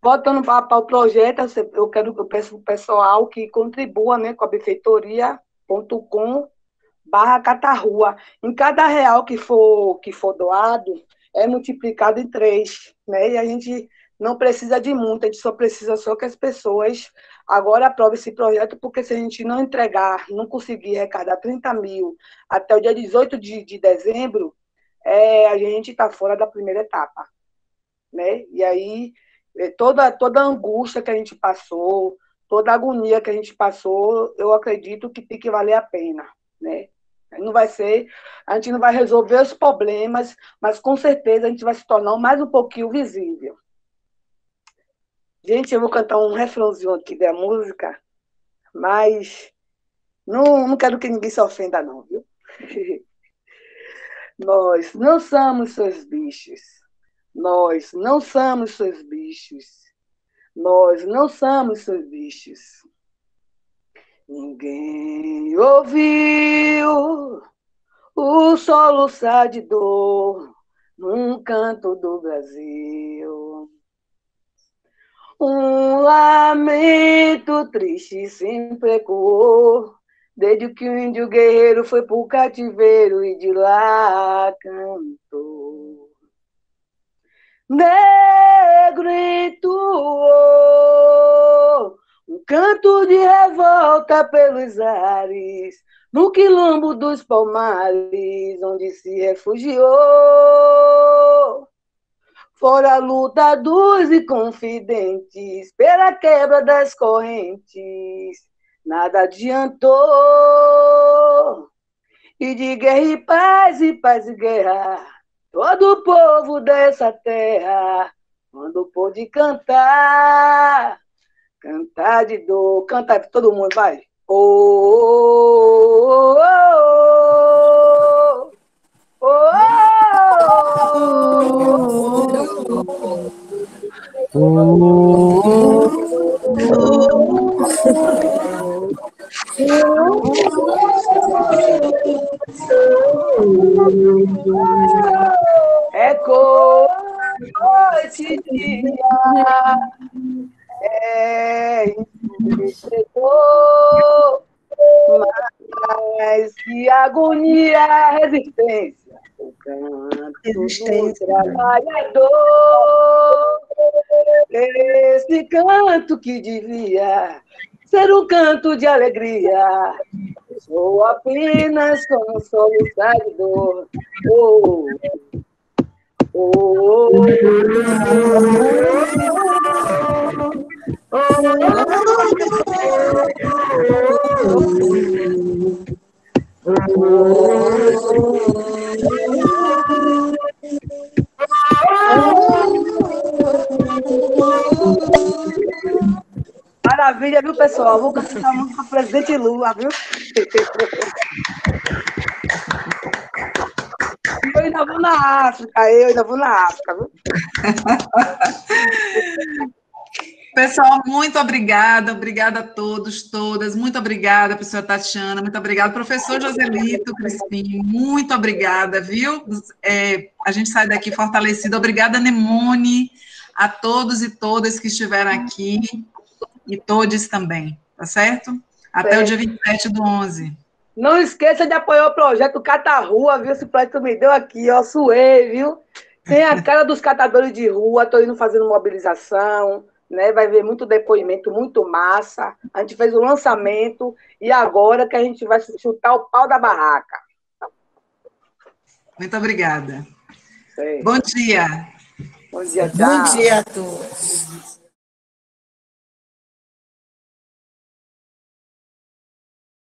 voltando para o projeto, eu peço para o pessoal que contribua, né, com a benfeitoria.com/catarrua. Em cada real que for doado, é multiplicado em 3, né? E a gente não precisa de muito, a gente só precisa que as pessoas agora aprovem esse projeto, porque se a gente não entregar, não conseguir arrecadar 30 mil até o dia 18 de dezembro, a gente está fora da primeira etapa, né? E aí toda a angústia que a gente passou, toda a agonia que a gente passou, eu acredito que tem que valer a pena, né? Não vai ser, a gente não vai resolver os problemas, mas com certeza a gente vai se tornar mais um pouquinho visível. Gente, eu vou cantar um refrãozinho aqui da música, mas não quero que ninguém se ofenda, não, viu? Nós não somos seus bichos. Nós não somos seus bichos. nós não somos seus bichos. Ninguém ouviu o soluçar de dor num canto do Brasil. Um lamento triste sempre ecoou, desde que o índio guerreiro foi pro cativeiro e de lá cantou. Negro entoou um canto de revolta pelos ares, no quilombo dos Palmares, onde se refugiou. Fora a luta dos e confidentes, pela quebra das correntes, nada adiantou. E de guerra e paz e guerra, todo o povo dessa terra, quando pôde cantar, cantar de dor, cantar para todo mundo, vai. Oh, oh, oh, oh, ecoa noite e dia, mas que agonia, resistência, o canto do trabalhador, esse canto que devia ser um canto de alegria, sou apenas como soluçar de dor. Oh, oh, oh, maravilha, viu, pessoal? Vou cantar a música do Presidente Lula, viu? Eu ainda vou na África, viu? Pessoal, muito obrigada a todos, todas, muito obrigada, professora Tatiana, muito obrigada, professor Joselito Crispim, muito obrigada, viu? A gente sai daqui fortalecido, obrigada, Nemone, a todos e todas que estiveram aqui, e todos também, tá certo? Até o dia 27/11. Não esqueça de apoiar o projeto Cata Rua, viu? Esse projeto me deu aqui, ó, suei, viu? Tem a cara dos catadores de rua, tô indo fazendo mobilização, né? Vai ver muito depoimento, muito massa. A gente fez o lançamento e agora que a gente vai chutar o pau da barraca. Muito obrigada. Sei. Bom dia. Bom dia, tchau. Bom dia a todos.